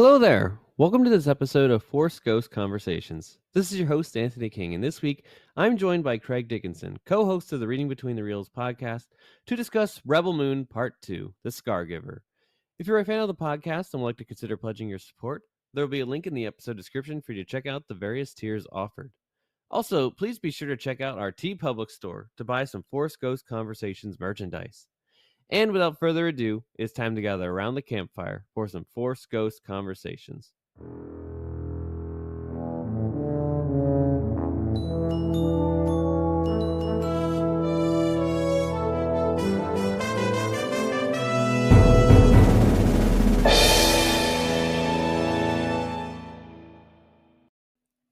Hello there. Welcome to this episode of Force Ghost Conversations. This is your host, Anthony King, and this week I'm joined by Craig Dickinson, co host of the Reading Between the Reels podcast, to discuss Rebel Moon Part 2, The Scargiver. If you're a fan of the podcast and would like to consider pledging your support, there will be a link in the episode description for you to check out the various tiers offered. Also, please be sure to check out our TeePublic store to buy some Force Ghost Conversations merchandise. And without further ado, it's time to gather around the campfire for some Force Ghost Conversations.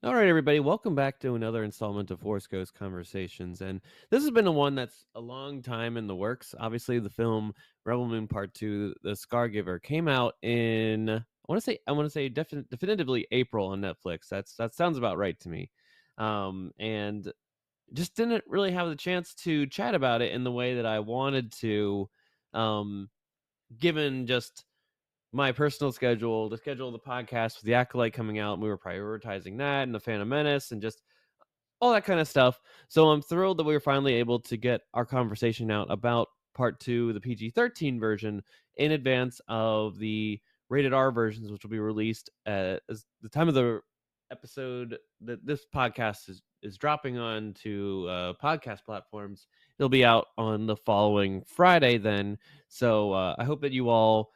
All right, everybody, welcome back to another installment of Force Ghost Conversations. And this has been a one that's a long time in the works. Obviously, the film Rebel Moon Part 2, The Scargiver, came out in, I want to say definitively April on Netflix. That sounds about right to me. And just didn't really have the chance to chat about it in the way that I wanted to, given just my personal schedule, the schedule of the podcast with the Acolyte coming out, and we were prioritizing that and the Phantom Menace and just all that kind of stuff. So I'm thrilled that we were finally able to get our conversation out about Part 2, the PG-13 version, in advance of the rated R versions, which will be released at the time of the episode that this podcast is dropping on to podcast platforms. It'll be out on the following Friday then. So I hope that you all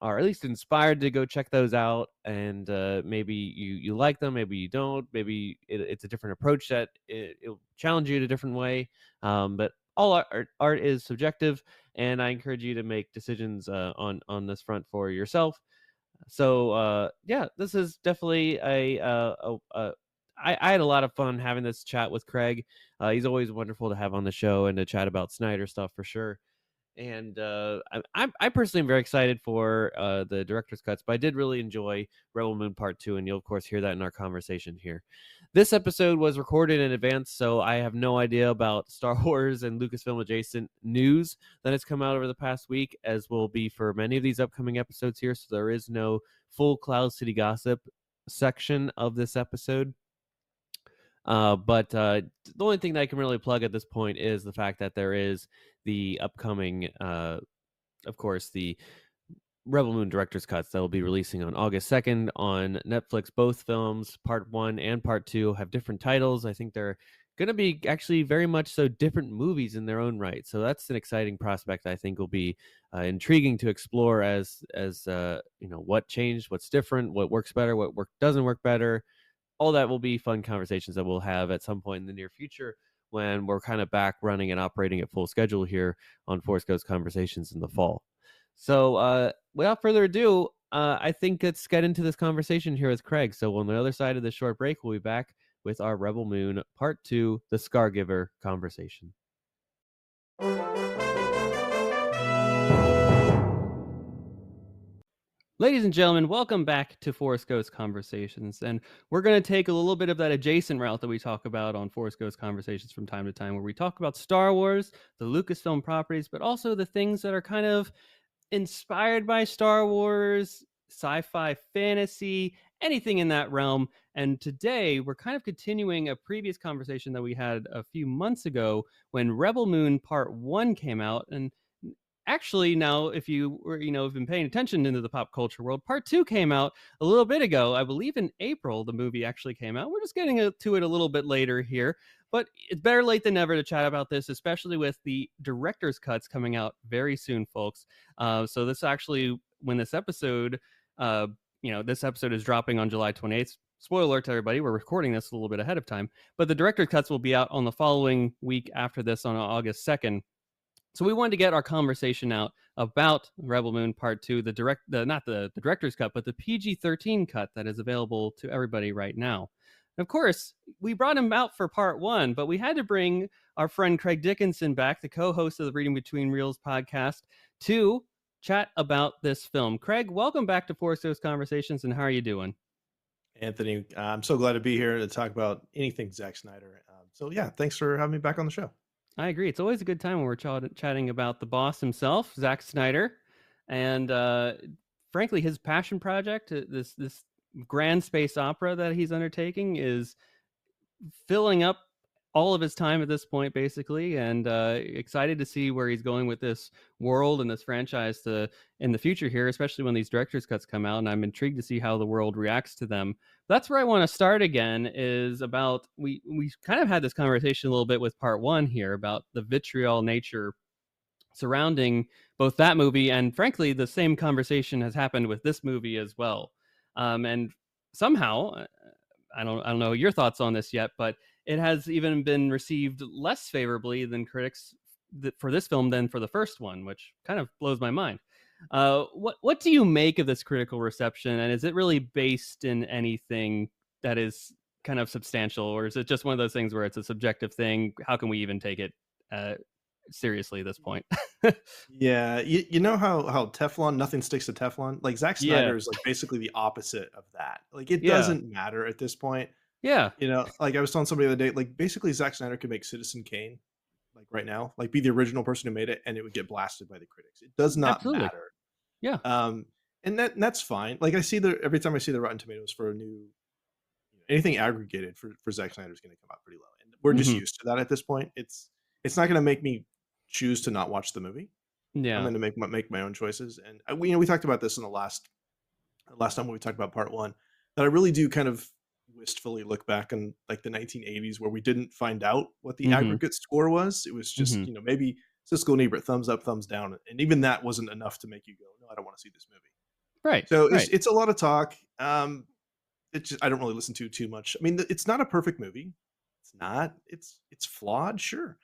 are at least inspired to go check those out, and maybe you like them, maybe you don't, maybe it's a different approach that it'll challenge you in a different way, but all art is subjective, and I encourage you to make decisions on this front for yourself. So yeah, this is definitely I had a lot of fun having this chat with Craig. He's always wonderful to have on the show and to chat about Snyder stuff for sure. And I personally am very excited for the director's cuts, but I did really enjoy Rebel Moon Part 2, and you'll, of course, hear that in our conversation here. This episode was recorded in advance, so I have no idea about Star Wars and Lucasfilm adjacent news that has come out over the past week, as will be for many of these upcoming episodes here, so there is no full Cloud City gossip section of this episode. But the only thing that I can really plug at this point is the fact that there is the upcoming, of course, the Rebel Moon director's cuts that will be releasing on August 2nd on Netflix. Both films, Part 1 and Part 2, have different titles. I think they're going to be actually very much so different movies in their own right. So that's an exciting prospect I think will be intriguing to explore as what changed, what's different, what works better, what doesn't work better. All that will be fun conversations that we'll have at some point in the near future when we're kind of back running and operating at full schedule here on Force Ghost Conversations in the fall. So without further ado, I think let's get into this conversation here with Craig. So on the other side of this short break, we'll be back with our Rebel Moon Part 2, The Scargiver conversation. Ladies and gentlemen, welcome back to Force Ghost Conversations. And we're going to take a little bit of that adjacent route that we talk about on Force Ghost Conversations from time to time, where we talk about Star Wars, the Lucasfilm properties, but also the things that are kind of inspired by Star Wars, sci-fi, fantasy, anything in that realm. And today we're kind of continuing a previous conversation that we had a few months ago when Rebel Moon Part 1 came out. And actually, now, if you were, have been paying attention into the pop culture world, Part 2 came out a little bit ago. I believe in April, the movie actually came out. We're just getting to it a little bit later here, but it's better late than never to chat about this, especially with the director's cuts coming out very soon, folks. So this actually, when this episode, this episode is dropping on July 28th. Spoiler alert to everybody, we're recording this a little bit ahead of time, but the director's cuts will be out on the following week after this on August 2nd. So we wanted to get our conversation out about Rebel Moon Part 2, not the director's cut, but the PG-13 cut that is available to everybody right now. And of course, we brought him out for Part 1, but we had to bring our friend Craig Dickinson back, the co-host of the Reading Between Reels podcast, to chat about this film. Craig, welcome back to Force Ghost Conversations, and how are you doing? Anthony, I'm so glad to be here to talk about anything Zack Snyder. So yeah, thanks for having me back on the show. I agree. It's always a good time when we're chatting about the boss himself, Zack Snyder. And frankly, his passion project, this grand space opera that he's undertaking, is filling up all of his time at this point, basically, and excited to see where he's going with this world and this franchise in the future here, especially when these director's cuts come out. And I'm intrigued to see how the world reacts to them. That's where I want to start again. Is about we kind of had this conversation a little bit with part one here about the vitriol nature surrounding both that movie, and frankly the same conversation has happened with this movie as well. And somehow I don't know your thoughts on this yet, but it has even been received less favorably than critics for this film than for the first one, which kind of blows my mind. What do you make of this critical reception, and is it really based in anything that is kind of substantial, or is it just one of those things where it's a subjective thing? How can we even take it uh, seriously at this point? Yeah, you know how Teflon, nothing sticks to Teflon? Like, Zack Yeah, Snyder is, like, basically the opposite of that. Like, it yeah, doesn't matter at this point. yeah, Like, I was telling somebody the other day, like, basically Zack Snyder could make Citizen Kane, like, right now, like, be the original person who made it, and it would get blasted by the critics. It does not absolutely. matter. Yeah, Um, and that's fine. Like, I see the every time I see the Rotten Tomatoes for a new anything aggregated for Zack Snyder is gonna come out pretty low, and we're just hmm, used to that at this point. It's not gonna make me choose to not watch the movie. I'm yeah, gonna make my own choices, and we talked about this in the last time when we talked about part one, that I really do kind of wistfully look back on like the 1980s where we didn't find out what the hmm, aggregate score was. It was just hmm, maybe Siskel and Ebert thumbs up, thumbs down, and even that wasn't enough to make you go, no, I don't want to see this movie. right, So it's right, it's a lot of talk. It's just I don't really listen to too much. I mean, it's not a perfect movie. It's not. It's flawed, sure.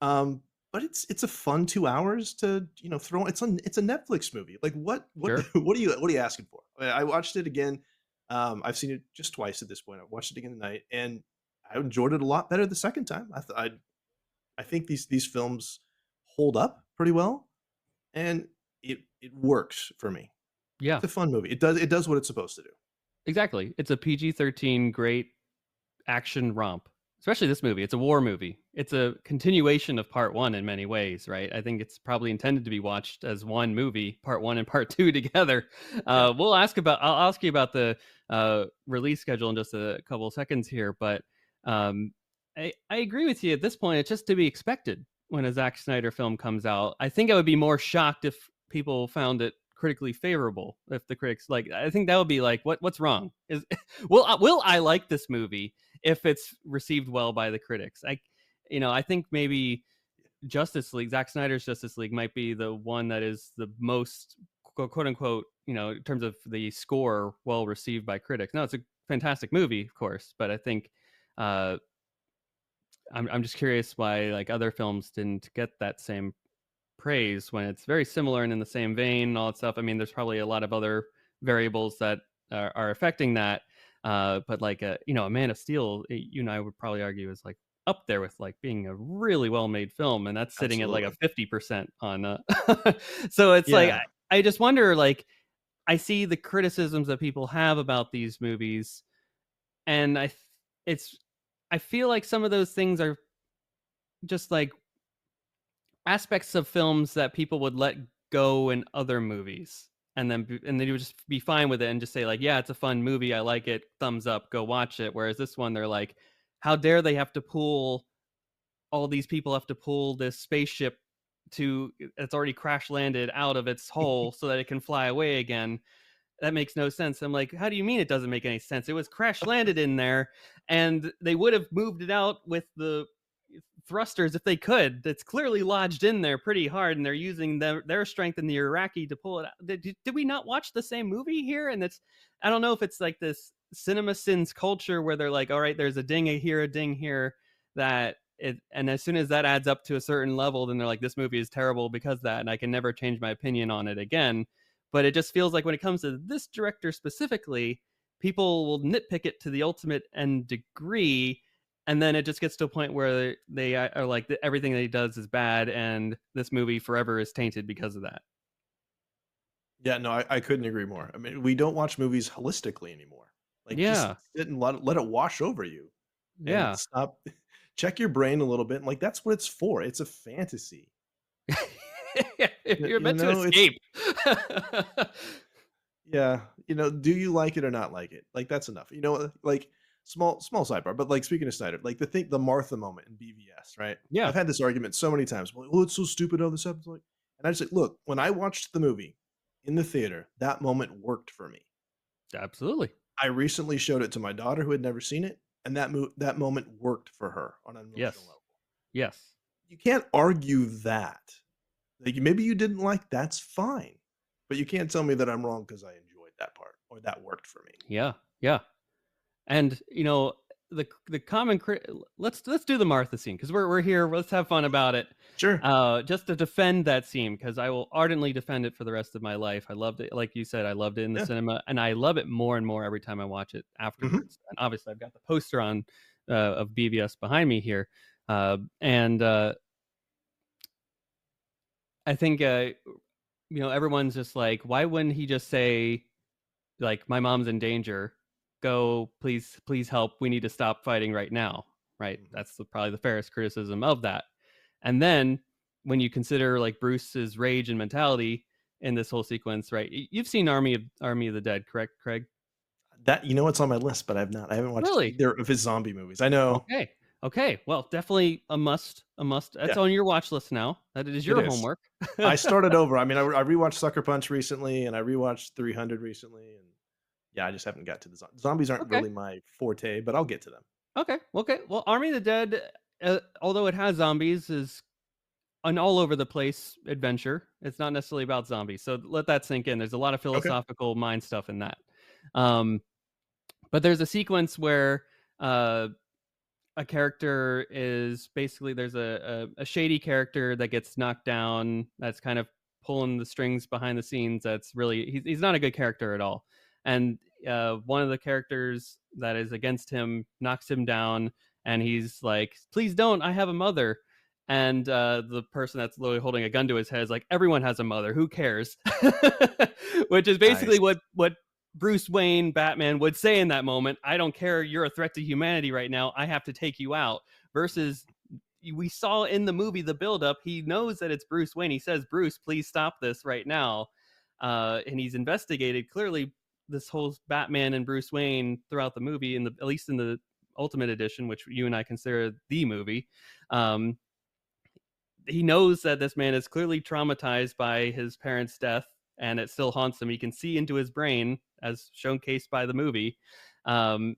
Um, but it's a fun 2 hours to, throw it's a Netflix movie. Like, what sure, what are you asking for? I watched it again. I've seen it just twice at this point. I've watched it again tonight, and I enjoyed it a lot better the second time. I think these films hold up pretty well, and it works for me. yeah, It's a fun movie. It does what it's supposed to do. exactly. It's a PG-13 great action romp, especially this movie. It's a war movie. It's a continuation of part one in many ways, right? I think it's probably intended to be watched as one movie, part one and part two together. Yeah. I'll ask you about the release schedule in just a couple of seconds here, but um, I agree with you at this point. It's just to be expected when a Zack Snyder film comes out. I think I would be more shocked if people found it critically favorable. If the critics like, I think that would be like, what's wrong? Is will I like this movie if it's received well by the critics? I think maybe Justice League, Zack Snyder's Justice League, might be the one that is the most quote unquote, in terms of the score, well received by critics. No, it's a fantastic movie, of course, but I think uh, I'm just curious why like other films didn't get that same praise when it's very similar and in the same vein and all that stuff. I mean, there's probably a lot of other variables that are affecting that. But like a Man of Steel, you and I would probably argue is like up there with like being a really well made film, and that's sitting at like a Absolutely. 50% on. So it's like Yeah. I just wonder, like, I see the criticisms that people have about these movies, and it's I feel like some of those things are just like aspects of films that people would let go in other movies, and then you would just be fine with it and just say like, yeah, it's a fun movie, I like it, thumbs up, go watch it. Whereas this one, they're like, how dare they have to pull all these people have to pull this spaceship to it's already crash landed out of its hole so that it can fly away again. That makes no sense. I'm like, how do you mean it doesn't make any sense? It was crash landed in there, and they would have moved it out with the thrusters if they could. It's clearly lodged in there pretty hard, and they're using their strength in the Iraqi to pull it out. Did we not watch the same movie here? And it's I don't know if it's like this cinema sins culture where they're like, all right, there's a ding here, a ding here, that it, and as soon as that adds up to a certain level, then they're like, this movie is terrible because of that, and I can never change my opinion on it again. But it just feels like when it comes to this director specifically, people will nitpick it to the ultimate end degree, and then it just gets to a point where they are like everything that he does is bad, and this movie forever is tainted because of that. Yeah, no, I couldn't agree more. I mean, we don't watch movies holistically anymore. Like, just Yeah, sit and let it wash over you and yeah. stop check your brain a little bit, and, like, that's what it's for. It's a fantasy. You're meant to It's escape. Yeah, do you like it or not like it? Like, that's enough. Like, small sidebar, but, like, speaking of Snyder, like, the Martha moment in BVS, right? Yeah, I've had this argument so many times, like, "Oh, it's so stupid how this happens," like and I just like, "Look, when I watched the movie in the theater, that moment worked for me." absolutely. I recently showed it to my daughter who had never seen it, and that moment worked for her on an emotional Yes. level. Yes. You can't argue that. Like, maybe you didn't like that's fine, but you can't tell me that I'm wrong because I enjoyed that part or that worked for me. Yeah. Yeah. And the common let's do the Martha scene because we're here. Let's have fun about it. Sure. Just to defend that scene because I will ardently defend it for the rest of my life. I loved it, like you said. I loved it in the Yeah. cinema, and I love it more and more every time I watch it Mhm. afterwards. And obviously, I've got the poster on of BVS behind me here, and I think everyone's just like, why wouldn't he just say like, "My mom's in danger. Go, please, please help. We need to stop fighting right now." Right? Mhm. That's probably the fairest criticism of that. And then when you consider like Bruce's rage and mentality in this whole sequence, right? You've seen Army of the Dead, correct, Craig? It's on my list, but I haven't watched Really? either of his zombie movies. I know. Okay. Okay. Well, definitely a must. A must. That's Yeah, on your watch list now. That is it your is. homework. I started over. I mean, I rewatched Sucker Punch recently, and I rewatched 300 recently, and yeah, I just haven't got to the zombies aren't Okay. really my forte, but I'll get to them. Okay. Okay. Well, Army of the Dead, although it has zombies, is an all over the place adventure. It's not necessarily about zombies. So let that sink in. There's a lot of Okay. philosophical mind stuff in that. Um, but there's a sequence where uh, a character is basically there's a shady character that gets knocked down that's kind of pulling the strings behind the scenes that's really he's not a good character at all and one of the characters that is against him knocks him down and he's like please don't I have a mother and the person that's literally holding a gun to his head is like everyone has a mother who cares which is basically Nice. what Bruce Wayne, Batman would say in that moment, I don't care, you're a threat to humanity right now. I have to take you out. Versus we saw in the movie the buildup, he knows that it's Bruce Wayne. He says, Bruce, please stop this right now. And he's investigated clearly this whole Batman and Bruce Wayne throughout the movie, at least in the Ultimate Edition, which you and I consider the movie. Um, he knows that this man is clearly traumatized by his parents' death and it still haunts him. He can see into his brain, as showcased by the movie, and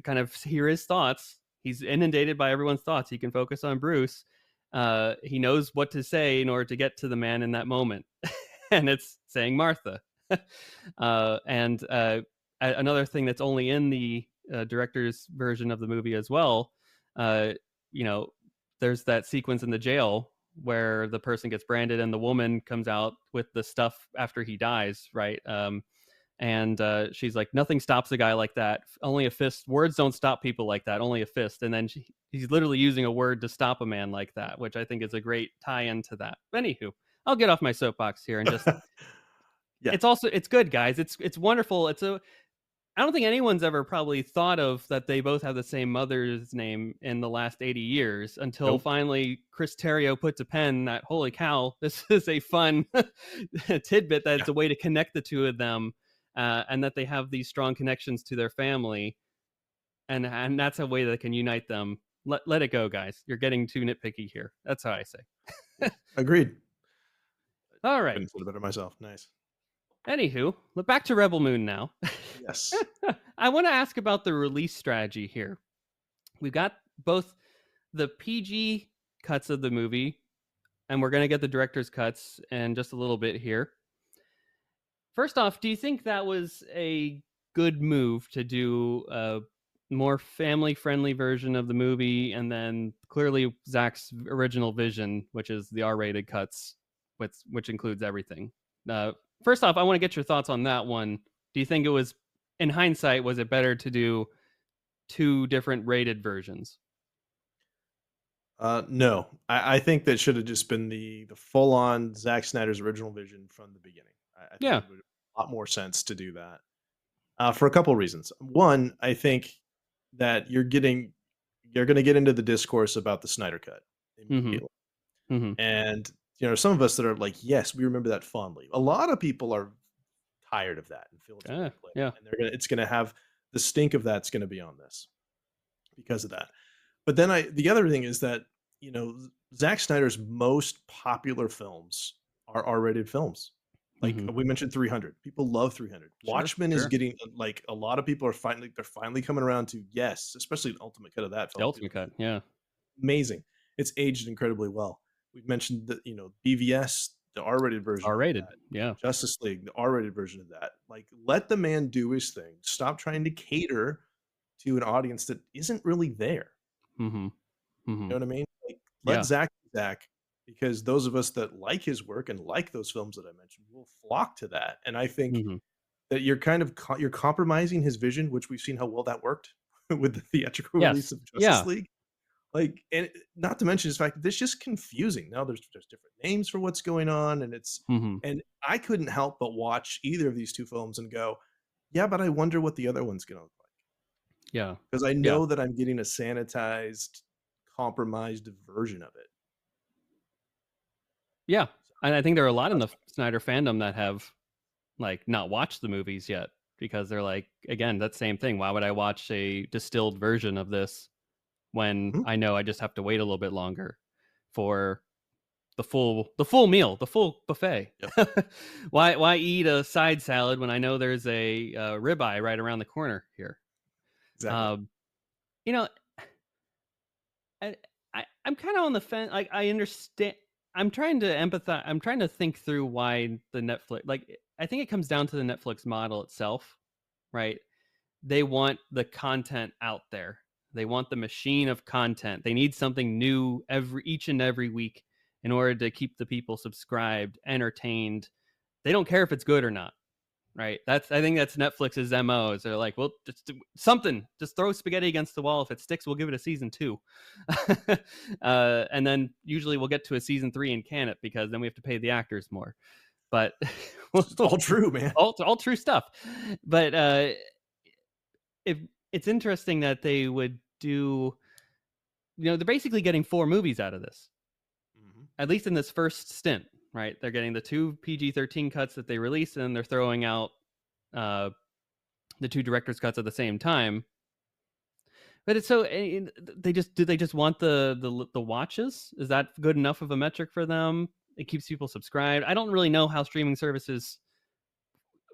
kind of hear his thoughts. He's inundated by everyone's thoughts. He can focus on Bruce. He knows what to say in order to get to the man in that moment, and it's saying Martha. And another thing that's only in the director's version of the movie as well, uh, you know, there's that sequence in the jail where the person gets branded and the woman comes out with the stuff after he dies, right? And she's like, nothing stops a guy like that. Only a fist. Words don't stop people like that. Only a fist. And then he's literally using a word to stop a man like that, which I think is a great tie-in to that. Anywho, I'll get off my soapbox here and just. Yeah. It's good, guys. It's wonderful. I don't think anyone's ever probably thought of that they both have the same mother's name in the last 80 years until Nope. finally Chris Terrio put to pen that, holy cow, this is a fun tidbit that Yeah. it's a way to connect the two of them and that they have these strong connections to their family. And that's a way that can unite them. Let it go, guys. You're getting too nitpicky here. That's how I say. Yeah. Agreed. All right. Couldn't have said it better myself. Nice. Anywho, back to Rebel Moon now. Yes. I want to ask about the release strategy here. We've got both the PG cuts of the movie, and we're going to get the director's cuts in just a little bit here. First off, do you think that was a good move to do a more family friendly version of the movie and then clearly Zach's original vision, which is the R rated cuts, which includes everything? Uh, First off, I want to get your thoughts on that one. Do you think it was, in hindsight, was it better to do two different rated versions? No, I think that should have just been the full on Zack Snyder's original vision from the beginning. I think Yeah. it would have a lot more sense to do that for a couple of reasons. One, I think that you're going to get into the discourse about the Snyder cut Mm-hmm. immediately, Mm-hmm. and some of us that are like, yes, we remember that fondly. A lot of people are tired of that and feel it's Yeah, overplayed, yeah. and it's gonna have the stink of that's gonna be on this because of that. But then the other thing is that, Zack Snyder's most popular films are R-rated films. Like, Mhm. we mentioned 300. People love 300. Sure, Watchmen is sure. getting, like, a lot of people are finally coming around to, yes, especially an ultimate cut of that The film too. ultimate cut, yeah. Amazing. It's aged incredibly well. We've mentioned the, BVS, the R-rated It's version of R-rated, that. yeah. Justice League, the R-rated version of that. Like, let the man do his thing. Stop trying to cater to an audience that isn't really there. Mhm, You know mhm. what I mean? Like, let Yeah. Zach be Zach, because those of us that like his work and like those films that I mentioned will flock to that. And I think Mhm. that you're kind of you're compromising his vision, which we've seen how well that worked with the theatrical release Yes. of Justice Yeah. League. Like, and not to mention the fact that it's just confusing. Now there's different names for what's going on, and Mhm. I couldn't help but watch either of these two films and go, yeah, but I wonder what the other one's gonna look like. Yeah. Because I Yeah. know that I'm getting a sanitized, compromised version of it. Yeah. So And I think there are a lot in that's the Snyder fandom that have, like, not watched the movies yet because they're like, again, that same thing. Why would I watch a distilled version of this when mhm, I know I just have to wait a little bit longer for the full meal, the full buffet? yep, Why eat a side salad when I know there's a ribeye right around the corner here? exactly. Um, you know, I, I'm kind of on the fence. Like, I understand. I'm trying to empathize. I'm trying to think through why the Netflix. Like, I think it comes down to the Netflix model itself, right? They want the content out there. They want the machine of content. They need something new each and every week in order to keep the people subscribed, entertained. They don't care if it's good or not. Right. I think that's Netflix's MO. Is they're like, well, just do something. Just throw spaghetti against the wall. If it sticks, we'll give it a season two. And then usually we'll get to a season three and can it because then we have to pay the actors more. But It's all true, man. all true stuff. But if it's interesting that they would do, they're basically getting four movies out of this, Mhm. at least in this first stint. Right. They're getting the two PG-13 cuts that they released, and they're throwing out uh, the two director's cuts at the same time. But it's so they just want the watches? Is that good enough of a metric for them? It keeps people subscribed. I don't really know how streaming services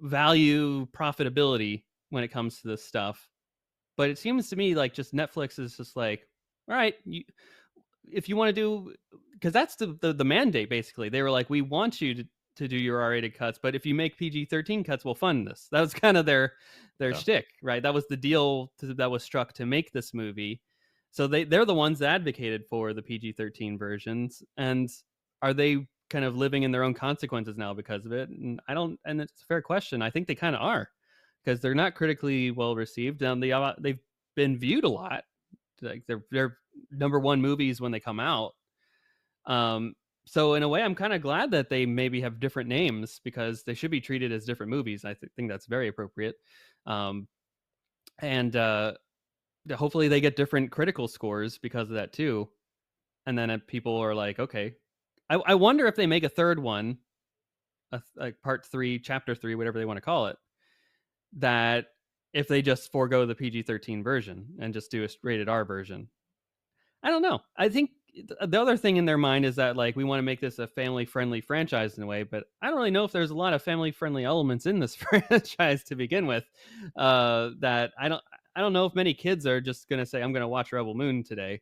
value profitability when it comes to this stuff, but it seems to me like just Netflix is just like, all right, if you want to do, because that's the mandate basically. They were like, we want you to do your R-rated cuts, but if you make PG-13 cuts, we'll fund this. That was kind of their Yeah. shtick, right? That was the deal that was struck to make this movie. So they're the ones that advocated for the PG-13 versions, and are they kind of living in their own consequences now because of it? And I don't, and it's a fair question. I think they kind of are, because they're not critically well received. They've been viewed a lot, like they're number one movies when they come out. Um, so in a way, I'm kind of glad that they maybe have different names because they should be treated as different movies. I think that's very appropriate. Um, and hopefully they get different critical scores because of that too. And then people are like, okay, I wonder if they make a third one, like part three, chapter three, whatever they want to call it, that if they just forego the PG-13 version and just do a rated R version. I don't know. I think the other thing in their mind is that, like, we want to make this a family-friendly franchise in a way, but I don't really know if there's a lot of family-friendly elements in this franchise to begin with. That I don't know if many kids are just going to say, "I'm going to watch Rebel Moon today."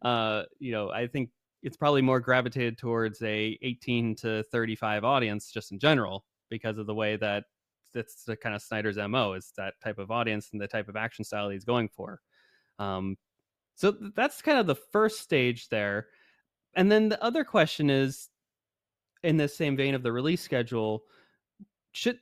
I think it's probably more gravitated towards a 18 to 35 audience just in general because of the way that that's the kind of Snyder's MO is that type of audience and the type of action style he's going for. Um, so that's kind of the first stage there. And then the other question is, in the same vein of the release schedule, should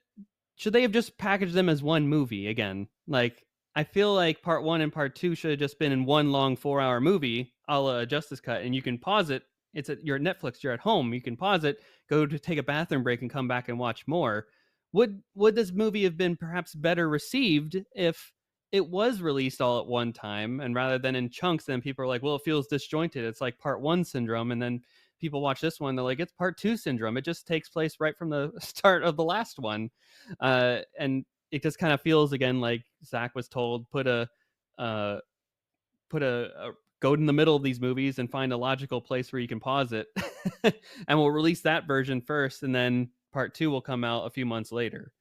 should they have just packaged them as one movie again? Like, I feel like part one and part two should have just been in one long 4-hour movie, a la Justice Cut, and you can pause it. You're at Netflix, you're at home, you can pause it, go to take a bathroom break, and come back and watch more. Would this movie have been perhaps better received if it was released all at one time, and rather than in chunks? Then people are like, well, it feels disjointed. It's like part one syndrome, and then people watch this one, they're like, it's part two syndrome. It just takes place right from the start of the last one, and it just kind of feels again like Zach was told, uh, put a go in the middle of these movies and find a logical place where you can pause it, and we'll release that version first, and then part two will come out a few months later.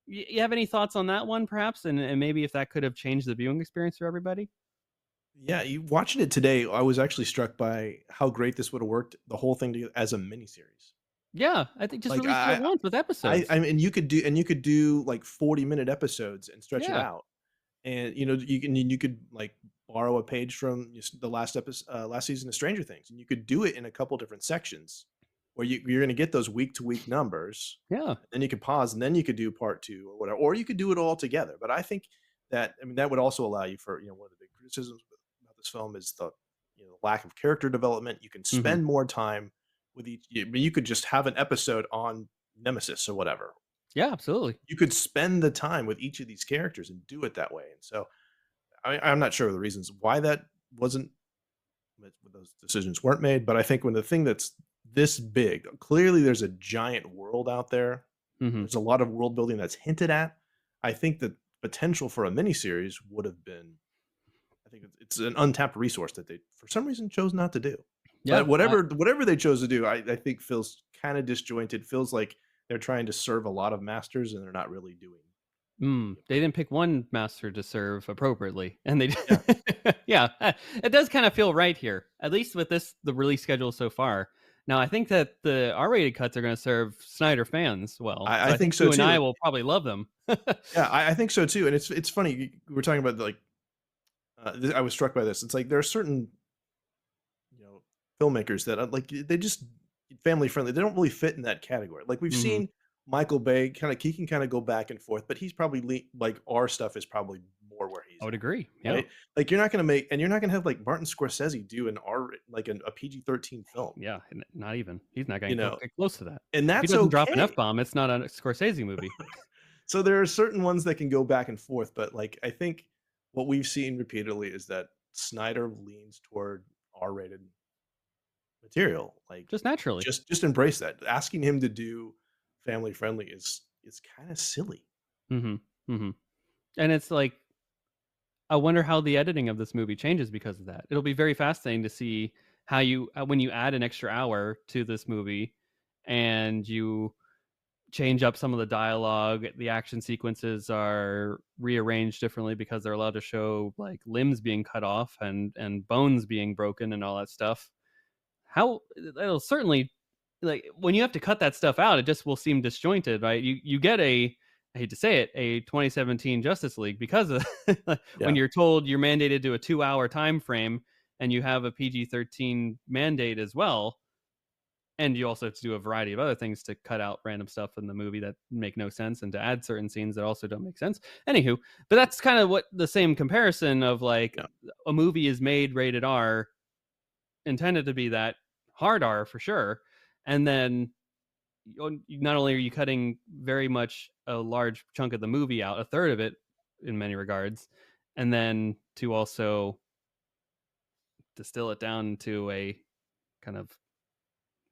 You have any thoughts on that one, perhaps, and maybe if that could have changed the viewing experience for everybody? Yeah, you watching it today, I was actually struck by how great this would have worked the whole thing together as a miniseries. Yeah, I think just Like release it at once with I episodes. mean, you could do like 40-minute episodes and stretch it Yeah, out. And you could like borrow a page from the last season of Stranger Things, and you could do it in a couple different sections where you're going to get those week to week numbers. yeah, And then you could pause, and then you could do part two or whatever, or you could do it all together. But I think that, I mean, that would also allow you for, one of the big criticisms about this film is the lack of character development. You can hmm, spend more time with each. I mean, you could just have an episode on Nemesis or whatever. yeah, absolutely. You could spend the time with each of these characters and do it that way. And so I'm not sure of the reasons why that wasn't those decisions weren't made, but I think when the thing that's this big, clearly there's a giant world out there. Hmm. There's a lot of world building that's hinted at. I think the potential for a miniseries would have been. I think it's an untapped resource that they, for some reason, chose not to do. Yeah, But whatever they chose to do, I think feels kind of disjointed. Feels like they're trying to serve a lot of masters and they're not really doing. They didn't pick one master to serve appropriately, and they Yeah, yeah, it does kind of feel right here, at least with the release schedule so far. Now, I think that the R-rated cuts are going to serve Snyder fans well, I so I think think so you and I too. will probably love them. Yeah, I think so too. And it's funny we're talking about like I was struck by this. It's like there are certain you know filmmakers that like they just family friendly. They don't really fit in that category. Like we've Mhm. seen Michael Bay kind of he can kind of go back and forth, but he's probably like our stuff is probably more where I he's would at, agree. Yeah. right? Like you're not going to make and you're not going to have like Martin Scorsese do an R like a PG-13 film, Yeah, not even. He's not you going to know, get close to that. and If he that's doesn't drop an okay. F-bomb, it's not a Scorsese movie. So there are certain ones that can go back and forth, but like I think what we've seen repeatedly is that Snyder leans toward R-rated material. Like Just naturally. just embrace that. Asking him to do family friendly is kind of silly. Mhm. Mhm. And it's like, I wonder how the editing of this movie changes because of that. It'll be very fascinating to see how you when you add an extra hour to this movie and you change up some of the dialogue, the action sequences are rearranged differently because they're allowed to show like limbs being cut off and bones being broken and all that stuff. How it'll certainly like when you have to cut that stuff out, it just will seem disjointed, right? You get a I hate to say it, a 2017 Justice League because of when Yeah. you're told you're mandated to a 2 hour time frame and you have a PG-13 mandate as well, and you also have to do a variety of other things to cut out random stuff in the movie that make no sense and to add certain scenes that also don't make sense. Anywho, but that's kind of what the same comparison of like Yeah. a movie is made rated R, intended to be that hard R for sure, and then not only are you cutting very much a large chunk of the movie out, a third of it in many regards, and then to also distill it down to a kind of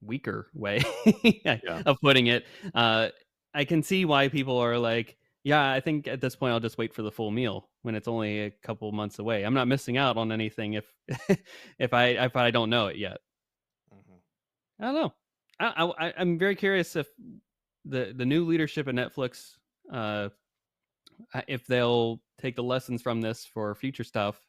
weaker way Yeah. of putting it. Uh, I can see why people are like, yeah, I think at this point I'll just wait for the full meal when it's only a couple months away. I'm not missing out on anything if if I don't know it yet. Mhm. I don't know. I'm very curious if the new leadership at Netflix, uh, if they'll take the lessons from this for future stuff.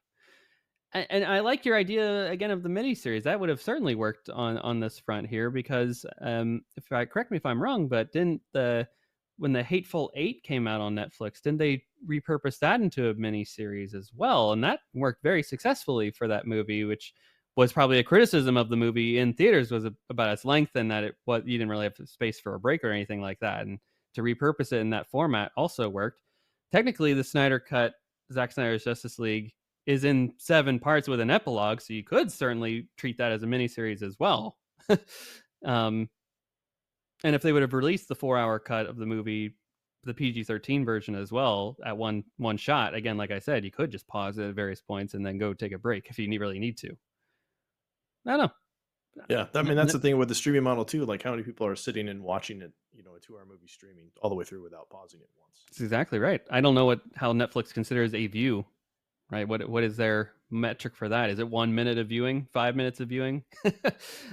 And I like your idea again of the miniseries. That would have certainly worked on this front here because if I correct me if I'm wrong, but didn't the when the Hateful Eight came out on Netflix, didn't they repurpose that into a miniseries as well? And that worked very successfully for that movie, which was probably a criticism of the movie in theaters was about its length and that it what you didn't really have space for a break or anything like that. And to repurpose it in that format also worked. Technically, the Snyder cut, Zack Snyder's Justice League is in 7 parts with an epilogue, so you could certainly treat that as a miniseries as well. um, and if they would have released the 4 hour cut of the movie, the PG-13 version as well at one shot, again, like I said, you could just pause it at various points and then go take a break if you really need to. I don't know. Yeah, I N- mean, that's n- the thing with the streaming model too, like, how many people are sitting and watching it, a 2-hour movie streaming all the way through without pausing it once? That's exactly right. I don't know how Netflix considers a view, right? What is their metric for that? Is it 1 minute of viewing, 5 minutes of viewing?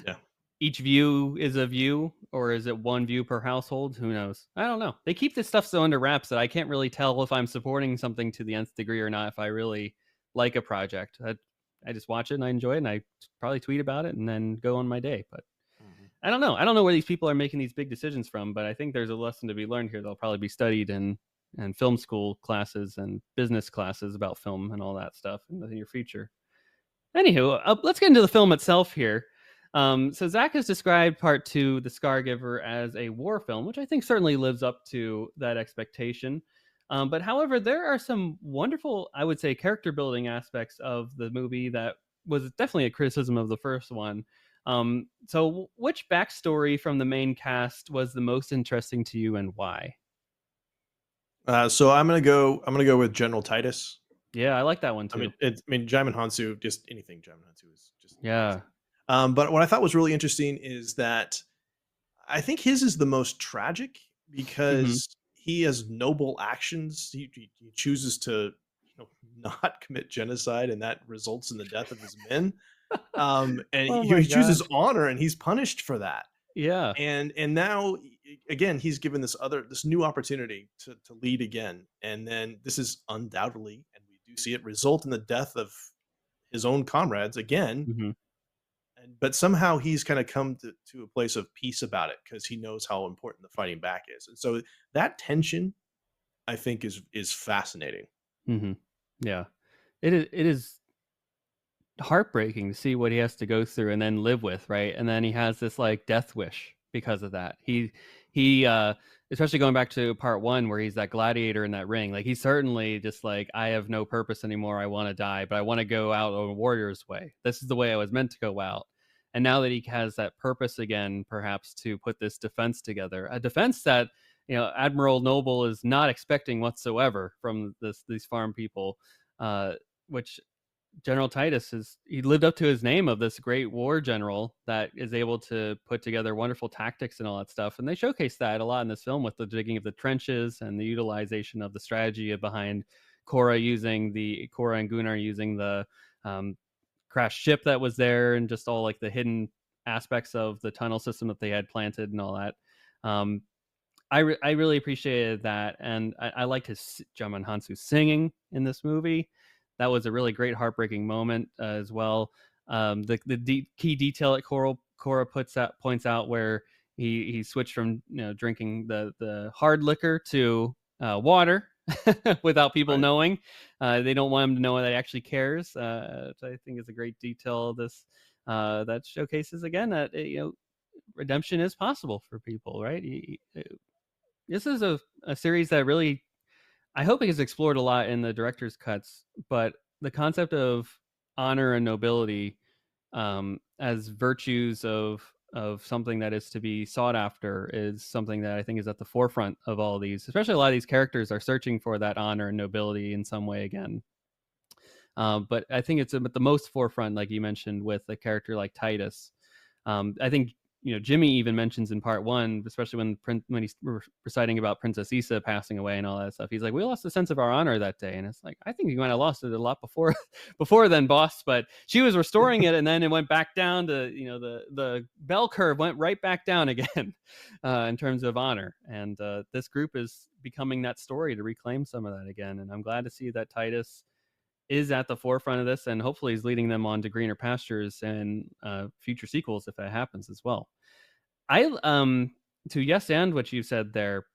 Yeah. Each view is a view, or is it one view per household? Who knows? I don't know. They keep this stuff so under wraps that I can't really tell if I'm supporting something to the nth degree or not. If I really like a project, I just watch it and I enjoy it, and I probably tweet about it and then go on my day. But Mhm. I don't know. I don't know where these people are making these big decisions from, but I think there's a lesson to be learned here. They'll probably be studied in film school classes and business classes about film and all that stuff in the near future. Anywho, let's get into the film itself here. So Zach has described part two, The Scargiver, as a war film, which I think certainly lives up to that expectation. But however, there are some wonderful, I would say, character building aspects of the movie that was definitely a criticism of the first one. So which backstory from the main cast was the most interesting to you, and why? So I'm gonna go with General Titus. Yeah, I like that one I too. mean, Jaimin Hansu, just anything Jaimin Hansu is just Yeah. amazing. But what I thought was really interesting is that I think his is the most tragic Hmm. because he has noble actions. He chooses to, not commit genocide, and that results in the death of his men. And Oh he my chooses god. honor, and he's punished for that. Yeah. And now again, he's given this new opportunity to lead again, and then this is undoubtedly, and we do see it result in the death of his own comrades again. Hmm. But somehow he's kind of come to a place of peace about it because he knows how important the fighting back is, and so that tension, I think, is fascinating. Hmm. Yeah. It is heartbreaking to see what he has to go through and then live with, right? And then he has this like death wish because of that. He especially going back to part one where he's that gladiator in that ring, like he's certainly just like, I have no purpose anymore. I want to die, but I want to go out a warrior's way. This is the way I was meant to go out. And now that he has that purpose again, perhaps to put this defense together, a defense that Admiral Noble is not expecting whatsoever from these farm people, which General Titus is, he lived up to his name of this great war general that is able to put together wonderful tactics and all that stuff. And they showcase that a lot in this film with the digging of the trenches and the utilization of the strategy behind Cora and Gunnar using the um, crashed ship that was there, and just all like the hidden aspects of the tunnel system that they had planted and all that. Um, I really appreciated that, and I liked his Jaman Hansu singing in this movie. That was a really great heartbreaking moment as well. The key detail that Cora points out where he switched from drinking the hard liquor to water without people Right. knowing. They don't want him to know that he actually cares. Which I think is a great detail of this that showcases again that redemption is possible for people, right? This is a series that really, I hope it is explored a lot in the director's cuts, but the concept of honor and nobility as virtues of something that is to be sought after is something that I think is at the forefront of all of these. Especially a lot of these characters are searching for that honor and nobility in some way again. But I think it's at the most forefront, like you mentioned, with a character like Titus. I think Jimmy even mentions in part one, especially when he's reciting about Princess Issa passing away and all that stuff. He's like, "We lost a sense of our honor that day," and it's like, I think you might have lost it a lot before, before then, boss. But she was restoring it, and then it went back down to the bell curve went right back down again in terms of honor. And this group is becoming that story to reclaim some of that again. And I'm glad to see that Titus is at the forefront of this, and hopefully is leading them on to greener pastures and future sequels if that happens as well. I To yes and what you said there,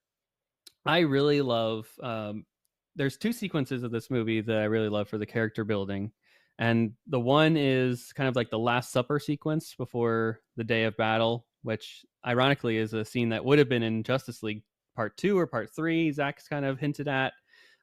I really love. There's two sequences of this movie that I really love for the character building, and the one is kind of like the Last Supper sequence before the day of battle, which ironically is a scene that would have been in Justice League Part Two or Part Three. Zach's kind of hinted at,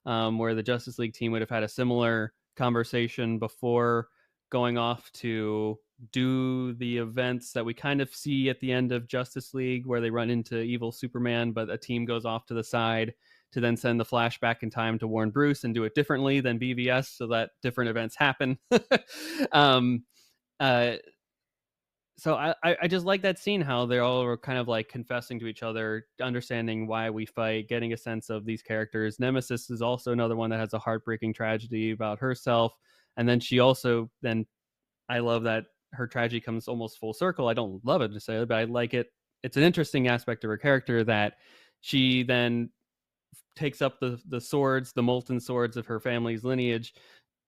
where the Justice League team would have had a similar conversation before going off to do the events that we kind of see at the end of Justice League, where they run into evil Superman, but a team goes off to the side to then send the Flash back in time to warn Bruce and do it differently than BVS so that different events happen. um, uh, so I just like that scene how they all were kind of like confessing to each other, understanding why we fight, getting a sense of these characters. Nemesis is also another one that has a heartbreaking tragedy about herself, and then she also then I love that her tragedy comes almost full circle. I don't love it necessarily, but I like it. It's an interesting aspect of her character that she then takes up the swords, the molten swords of her family's lineage,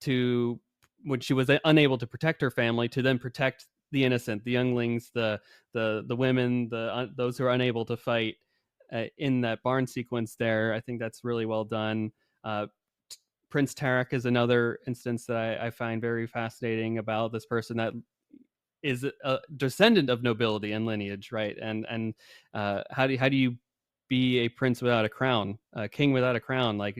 to when she was unable to protect her family, to then protect the innocent, the younglings, the women, those who are unable to fight. In that barn sequence, there, I think that's really well done. Uh, Prince Tarek is another instance that I find very fascinating about this person that is a descendant of nobility and lineage, right? And how do you be a prince without a crown, a king without a crown? Like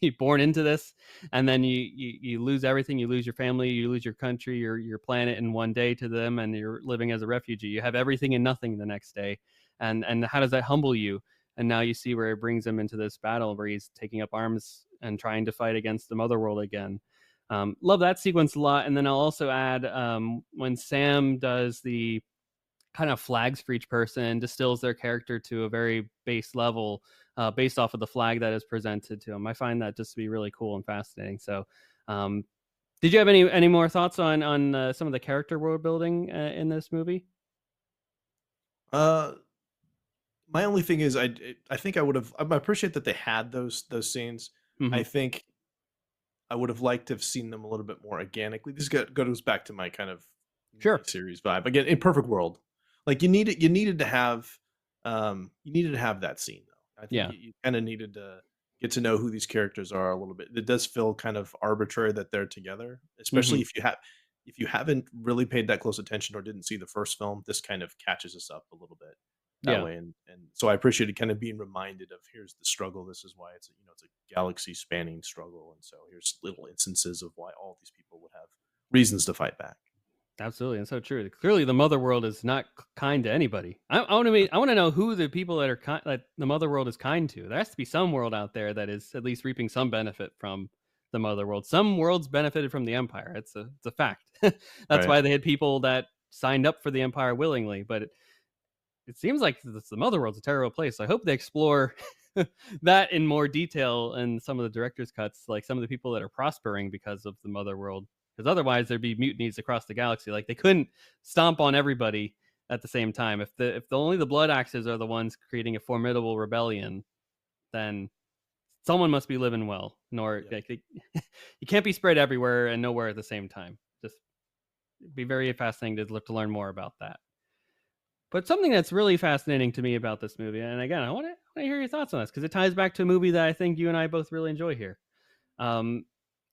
you're born into this, and then you lose everything. You lose your family, you lose your country, your planet in one day to them, and you're living as a refugee. You have everything and nothing the next day, and how does that humble you? And now you see where it brings him into this battle where he's taking up arms and trying to fight against the mother world again. Love that sequence a lot. And then I'll also add when Sam does the kind of flags for each person, distills their character to a very base level based off of the flag that is presented to him. I find that just to be really cool and fascinating. So, um, did you have any more thoughts on some of the character world building in this movie? Uh, my only thing is, I think I would have. I appreciate that they had those scenes. Hmm. I think I would have liked to have seen them a little bit more organically. This goes back to my kind of Sure. miniseries vibe. Again, in perfect world, like you needed to have that scene though. I think Yeah. you kind of needed to get to know who these characters are a little bit. It does feel kind of arbitrary that they're together, especially Hmm. if you haven't really paid that close attention or didn't see the first film. This kind of catches us up a little bit that Yeah. way, and so I appreciated kind of being reminded of here's the struggle. This is why it's a galaxy spanning struggle, and so here's little instances of why all these people would have reasons to fight back. Absolutely, and so true. Clearly, the mother world is not kind to anybody. I want to I want to know who the people that are that the mother world is kind to. There has to be some world out there that is at least reaping some benefit from the mother world. Some worlds benefited from the empire. It's a fact. That's Right. why they had people that signed up for the empire willingly. But it seems like the mother world's a terrible place. I hope they explore that in more detail in some of the director's cuts, like some of the people that are prospering because of the mother world. Because otherwise, there'd be mutinies across the galaxy. Like they couldn't stomp on everybody at the same time. If the only the blood axes are the ones creating a formidable rebellion, then someone must be living well. Nor Yep. like, you can't be spread everywhere and nowhere at the same time. Just be very fascinating to learn more about that. But something that's really fascinating to me about this movie, and again, I want to hear your thoughts on this because it ties back to a movie that I think you and I both really enjoy here. Um,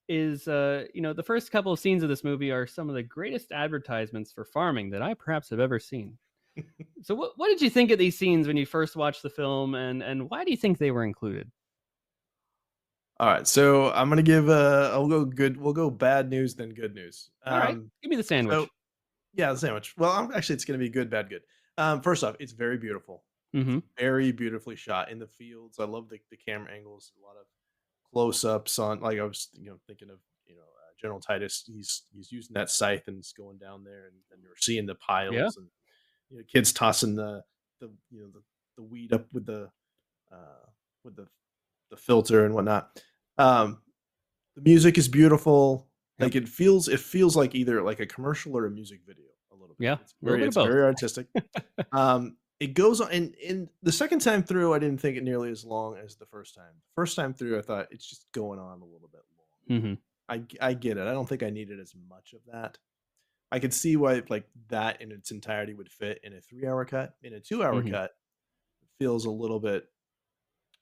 is the first couple of scenes of this movie are some of the greatest advertisements for farming that I perhaps have ever seen. So, what did you think of these scenes when you first watched the film, and why do you think they were included? All right, so I'm gonna give. I'll go good. We'll go bad news, then good news. All right, give me the So sandwich. yeah, the sandwich. Well, actually, it's gonna be good, bad, good. First off, it's very beautiful. It's Mm-hmm. very beautifully shot in the fields. I love the camera angles. A lot of close ups on. Like I was, thinking of General Titus. He's using that scythe and it's going down there, and you're seeing the Yeah. piles and kids tossing the weed up uh, with the filter and whatnot. Um, the music is beautiful. Yep. Like it feels like either like a commercial or a music video a little bit. Yeah. A little bit of It's both. very artistic. It goes on, and the second time through, I didn't think it nearly as long as the first time. The first time through, I thought it's just going on a little bit long. Mm-hmm. I get it. I don't think I needed as much of that. I could see why like that in its entirety would fit in a 3 hour cut. In a 2 hour Mm-hmm. cut, it feels a little bit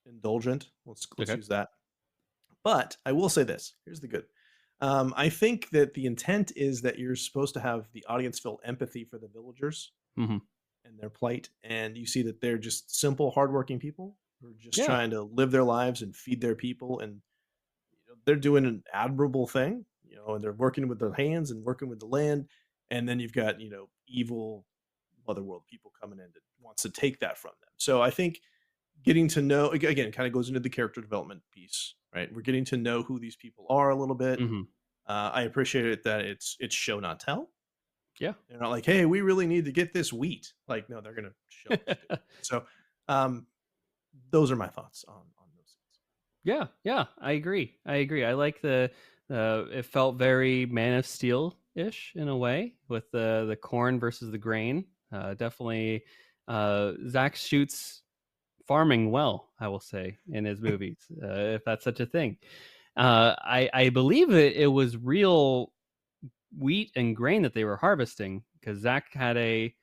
indulgent. Let's Okay. use that. But I will say this. Here's the good. I think that the intent is that you're supposed to have the audience feel empathy for the villagers Mm-hmm. and their plight, and you see that they're just simple, hardworking people who are just Yeah. trying to live their lives and feed their people, and they're doing an admirable thing, and they're working with their hands and working with the land, and then you've got evil otherworld people coming in that wants to take that from them. So I think getting to know again kind of goes into the character development piece, right? We're getting to know who these people are a little bit. Mm-hmm. I appreciate it that it's show not tell. Yeah. They're not like, "Hey, we really need to get this wheat." Like, no, they're gonna show us to do it. So, um, those are my thoughts on those scenes. Yeah, yeah, I agree. I agree. I like the it felt very Man of Steel ish in a way with the corn versus the grain. Definitely, Zach shoots farming well. I will say in his movies, if that's such a thing. I believe it was real wheat and grain that they were harvesting because Zach had a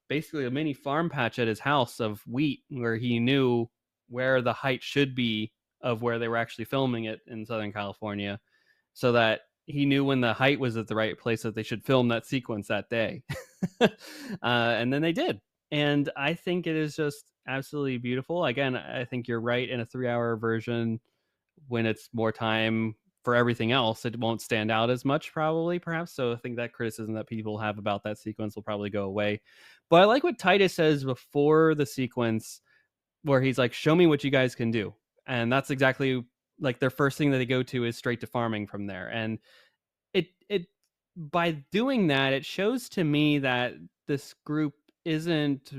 basically a mini farm patch at his house of wheat where he knew where the height should be of where they were actually filming it in Southern California, so that he knew when the height was at the right place that they should film that sequence that day. And then they did. And I think it is just absolutely beautiful. Again, I think you're right. In a 3 hour version, when it's more time for everything else, it won't stand out as much, probably, perhaps. So I think that criticism that people have about that sequence will probably go away. But I like what Titus says before the sequence, where he's like, "Show me what you guys can do," and that's exactly like their first thing that they go to is straight to farming from there. And it by doing that, it shows to me that this group isn't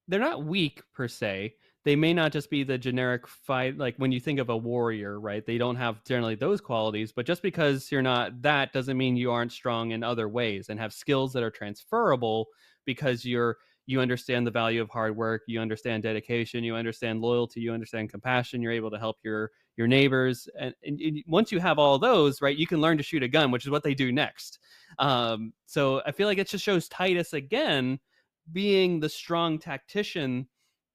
they're not weak per se. They may not just be the generic fight like when you think of a warrior, right? They don't have generally those qualities, but just because you're not that doesn't mean you aren't strong in other ways and have skills that are transferable because you understand the value of hard work, you understand dedication, you understand loyalty, you understand compassion, you're able to help your neighbors and once you have all those, right, you can learn to shoot a gun, which is what they do next. So I feel like it just shows Titus again being the strong tactician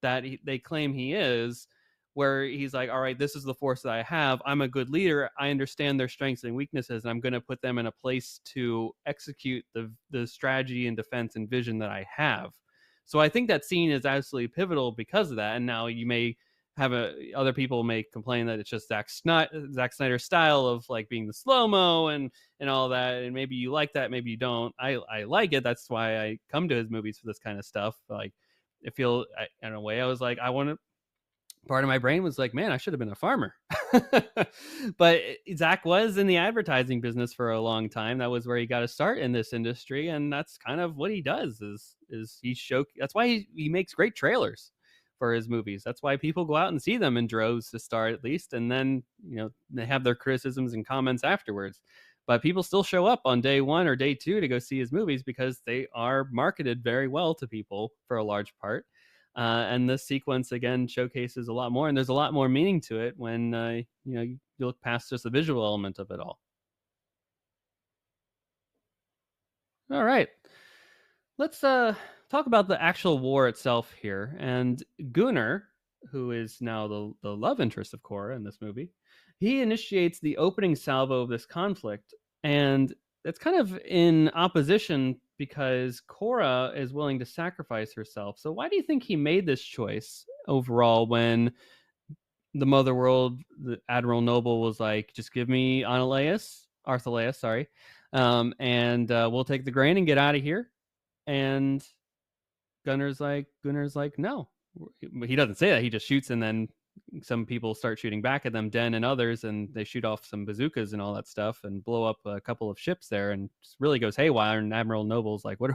that they claim he is, where he's like, all right, this is the force that I have. I'm a good leader. I understand their strengths and weaknesses, and I'm going to put them in a place to execute the strategy and defense and vision that I have. So I think that scene is absolutely pivotal because of that. And now you may have other people may complain that it's just Zack Snyder's style of like being the slow mo and all that, and maybe you like that, maybe you don't. I like it. That's why I come to his movies for this kind of stuff. Like, in a way, I was like, I want to. Part of my brain was like, man, I should have been a farmer. But Zach was in the advertising business for a long time. That was where he got to start in this industry, and that's kind of what he does. Is he show? That's why he makes great trailers for his movies. That's why people go out and see them in droves to start at least, and then they have their criticisms and comments afterwards. But people still show up on day one or day two to go see his movies because they are marketed very well to people for a large part. And this sequence again showcases a lot more, and there's a lot more meaning to it when you look past just the visual element of it all. All right, let's talk about the actual war itself here. And Gunnar, who is now the love interest of Korra in this movie, he initiates the opening salvo of this conflict, and it's kind of in opposition because Korra is willing to sacrifice herself. So why do you think he made this choice overall when the Mother World, the Admiral Noble was like, just give me Arthaleus, sorry, and we'll take the grain and get out of here. And Gunnar's like, no. He doesn't say that. He just shoots, and then some people start shooting back at them, Den and others, and they shoot off some bazookas and all that stuff, and blow up a couple of ships there, and just really goes haywire. And Admiral Noble's like, what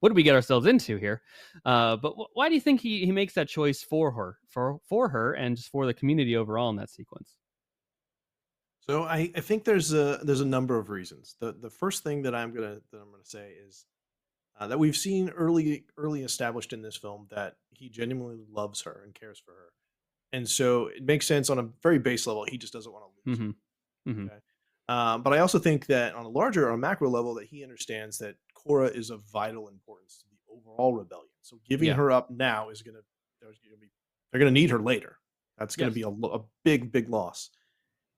do we get ourselves into here? But why do you think he makes that choice for her, for her, and just for the community overall in that sequence? So I think there's a number of reasons. The first thing that I'm gonna say is that we've seen early established in this film that he genuinely loves her and cares for her, and so it makes sense on a very base level. He just doesn't want to lose Mm-hmm. Mm-hmm. her. Okay, but I also think that on a macro level, that he understands that Korra is of vital importance to the overall rebellion. So giving Yeah. her up now is gonna there's gonna be they're gonna need her later. That's gonna Yes. be a big loss.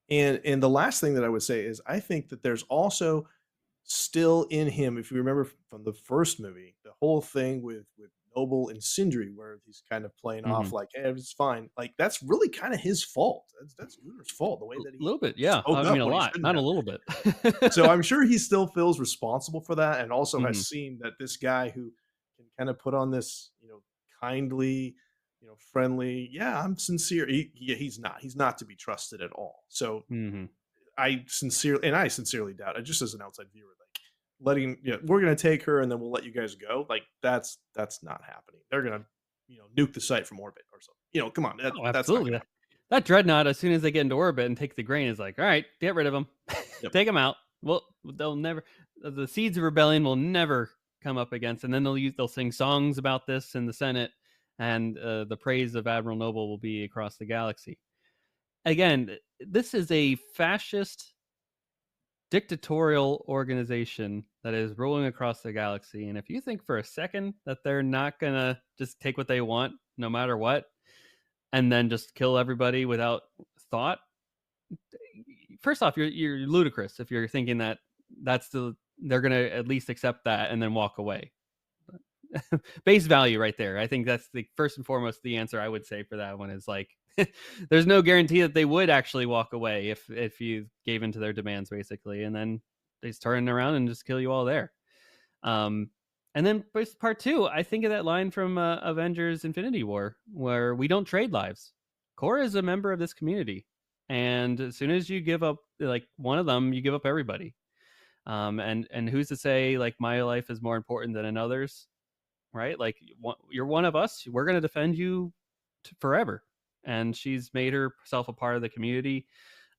And the last thing that I would say is I think that there's also still in him, if you remember from the first movie, the whole thing with Noble and Sindri, where he's kind of playing Mm-hmm. off like, "Hey, it's fine." Like that's really kind of his fault. That's Gunnar's fault, the way A that he little bit, yeah. spoke I mean, up a when he lot, shouldn't not a have. little bit. So I'm sure he still feels responsible for that, and also has Hmm. seen that this guy who can kind of put on this, kindly, friendly, yeah, I'm sincere. He's not to be trusted at all. So Hmm. I sincerely doubt, just as an outside viewer, like letting we're gonna take her and then we'll let you guys go. Like that's not happening. They're gonna nuke the site from orbit or something. Come on, Oh, that's not absolutely. gonna That dreadnought, as soon as they get into orbit and take the grain, is like, all right, get rid of them, happen. take them out. Well, they'll never. The seeds of rebellion will never come up against, and then they'll sing songs about this in the Senate, and the praise of Admiral Noble will be across the galaxy. Again, this is a fascist dictatorial organization that is rolling across the galaxy. And if you think for a second that they're not gonna just take what they want, no matter what, and then just kill everybody without thought, first off, you're ludicrous if you're thinking that they're gonna at least accept that and then walk away. Base value right there. I think that's the first and foremost the answer I would say for that one is like there's no guarantee that they would actually walk away if you gave into their demands basically, and then they just turn around and just kill you all there. Um, and then part two, I think of that line from Avengers: Infinity War where we don't trade lives. Korra is a member of this community, and as soon as you give up like one of them, you give up everybody. And who's to say like my life is more important than another's? Right? Like you're one of us. We're going to defend you forever. And she's made herself a part of the community.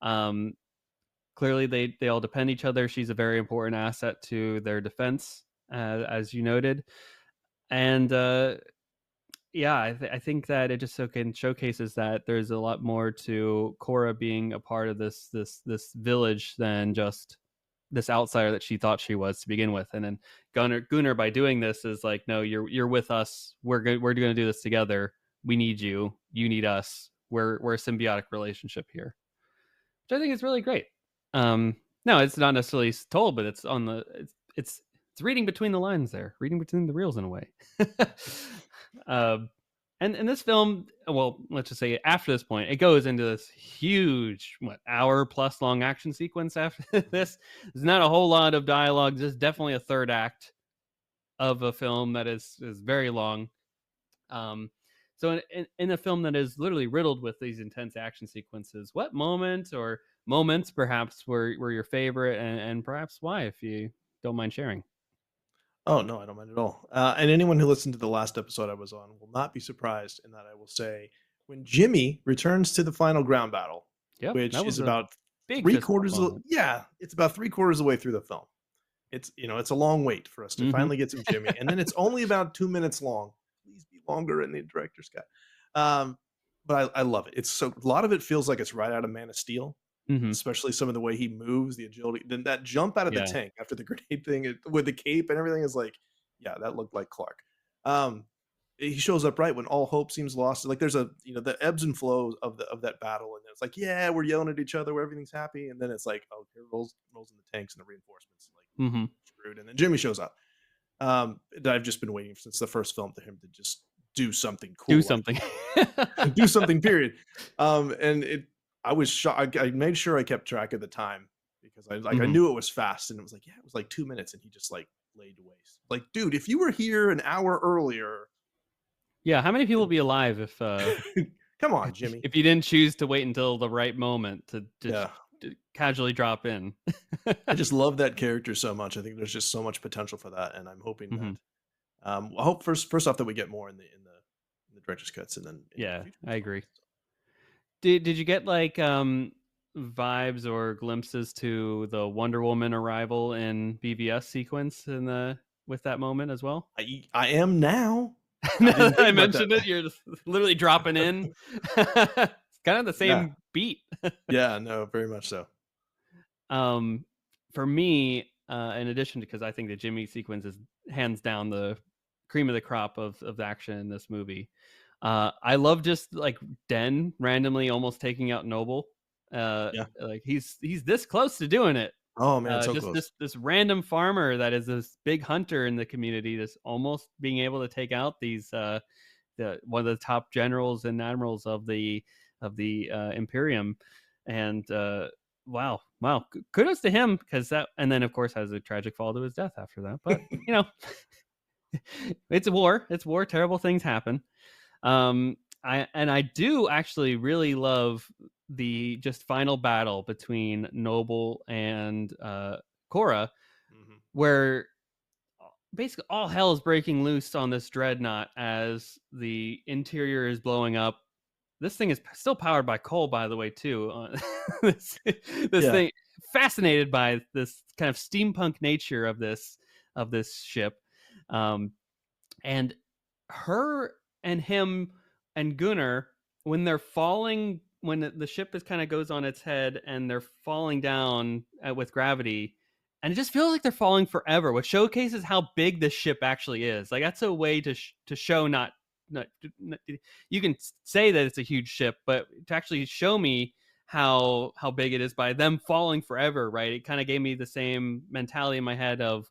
Um, Clearly, they all depend each other. She's a very important asset to their defense, as you noted. And yeah, I think that it just showcases that there's a lot more to Korra being a part of this village than just this outsider that she thought she was to begin with. And then Gunnar by doing this is like, no, you're with us. We're going to do this together. We need you. You need us. We're a symbiotic relationship here, which I think is really great. No, it's not necessarily told, but it's on the it's reading between the lines there, reading between the reels in a way. um, and this film, well, let's just say after this point, it goes into this huge, hour plus long action sequence. After this, there's not a whole lot of dialogue. There's definitely a third act of a film that is very long. Um, so in a film that is literally riddled with these intense action sequences, what moment or moments perhaps were your favorite, and perhaps why, if you don't mind sharing? Oh, no, I don't mind at all. And anyone who listened to the last episode I was on will not be surprised in that I will say when Jimmy returns to the final ground battle, Yep, which that is was a about big three fist bump quarters of moment. yeah, it's about 3/4 of the way through the film. It's a long wait for us to Mm-hmm. finally get some Jimmy, and then it's only about 2 minutes long. Please be longer in the director's cut. But I love it. It's so a lot of it feels like it's right out of Man of Steel, Mm-hmm. especially some of the way he moves, the agility. Then that jump out of the Yeah. tank after the grenade thing with the cape and everything is like, yeah, that looked like Clark. Um, he shows up right when all hope seems lost. Like there's the ebbs and flows of that battle, and it's like, yeah, we're yelling at each other where everything's happy, and then it's like, oh, here rolls in the tanks and the reinforcements, like Mm-hmm. screwed, and then Jimmy shows up. That I've just been waiting since the first film for him to just do something Do cool like something. do something, period. And I was shocked. I made sure I kept track of the time because I Mm-hmm. knew it was fast, and it was like, yeah, it was like 2 minutes, and he just like laid to waste. Like, dude, if you were here an hour earlier, Yeah, how many people would be alive come on, Jimmy. if you didn't choose to wait until the right moment to Yeah, to casually drop in? I just love that character so much. I think there's just so much potential for that, and I'm hoping Mm-hmm. that. I hope first off that we get more in the director's cuts, and then in Yeah, future I installments. agree. Did you get like vibes or glimpses to the Wonder Woman arrival in BVS sequence in the with that moment as well? I am now. I Now didn't that think I about that. mentioned it, you're just literally dropping in. It's kind of the Yeah, same beat. yeah, no, very much so. um, for me, in addition to because I think the Jimmy sequence is hands down the cream of the crop of the action in this movie. I love just like Den randomly almost taking out Noble. Yeah. Like he's this close to doing it. Oh man, so Just close. this random farmer that is this big hunter in the community, that's almost being able to take out these one of the top generals and admirals of the Imperium, and wow, kudos to him because that, and then of course has a tragic fall to his death after that. But you know, it's war. It's war. Terrible things happen. I do actually really love the just final battle between Noble and Korra, Mhm. where basically all hell is breaking loose on this dreadnought as the interior is blowing up. This thing is still powered by coal, by the way, too. This Yeah. thing, fascinated by this kind of steampunk nature of this ship, um, and her and him and Gunnar, when they're falling, when the ship is kind of goes on its head and they're falling down with gravity, and it just feels like they're falling forever, which showcases how big this ship actually is. Like that's a way to show not, not you can say that it's a huge ship, but to actually show me how big it is by them falling forever, right? It kind of gave me the same mentality in my head of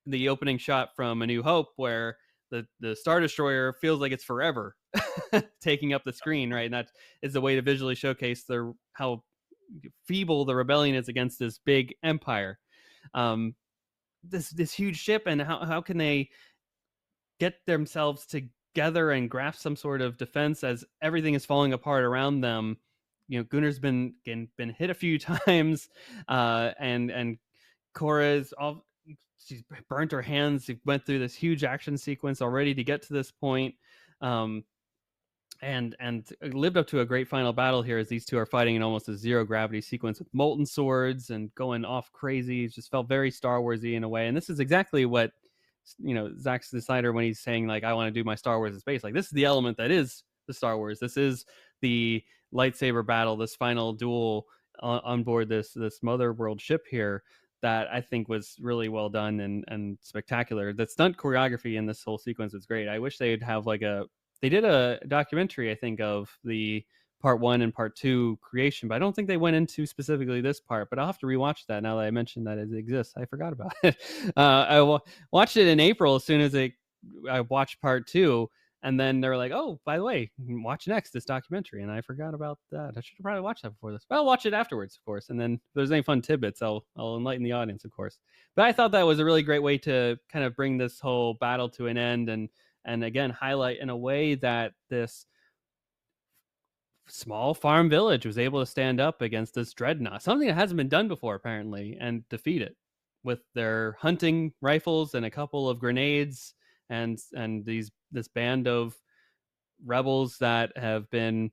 the opening shot from A New Hope, where the Star Destroyer feels like it's forever taking up the screen, right? And that is the way to visually showcase how feeble the rebellion is against this big empire. Um, this huge ship, and how can they get themselves together and grasp some sort of defense as everything is falling apart around them? You know, Gunnar's been hit a few times, and Cora's all she's burnt her hands. She went through this huge action sequence already to get to this point, um, and lived up to a great final battle here as these two are fighting in almost a zero gravity sequence with molten swords and going off crazy. It just felt very Star Warsy in a way, and this is exactly what Zack Snyder, when he's saying like I want to do my Star Wars in space. Like this is the element that is the Star Wars. This is the lightsaber battle. This final duel on board this mother world ship here that I think was really well done and spectacular. The stunt choreography in this whole sequence was great. I wish they'd have they did a documentary, I think, of the part one and part two creation, but I don't think they went into specifically this part. But I'll have to rewatch that now that I mentioned that it exists. I forgot about it. Watched it in April as soon as I watched part two, and then they were like, "Oh, by the way, watch next this documentary," and I forgot about that. I should have probably watched that before this. But I'll watch it afterwards, of course. And then if there's any fun tidbits, I'll enlighten the audience, of course. But I thought that was a really great way to kind of bring this whole battle to an end, and again highlight in a way that this small farm village was able to stand up against this dreadnought, something that hasn't been done before apparently, and defeat it with their hunting rifles and a couple of grenades, and this band of rebels that have been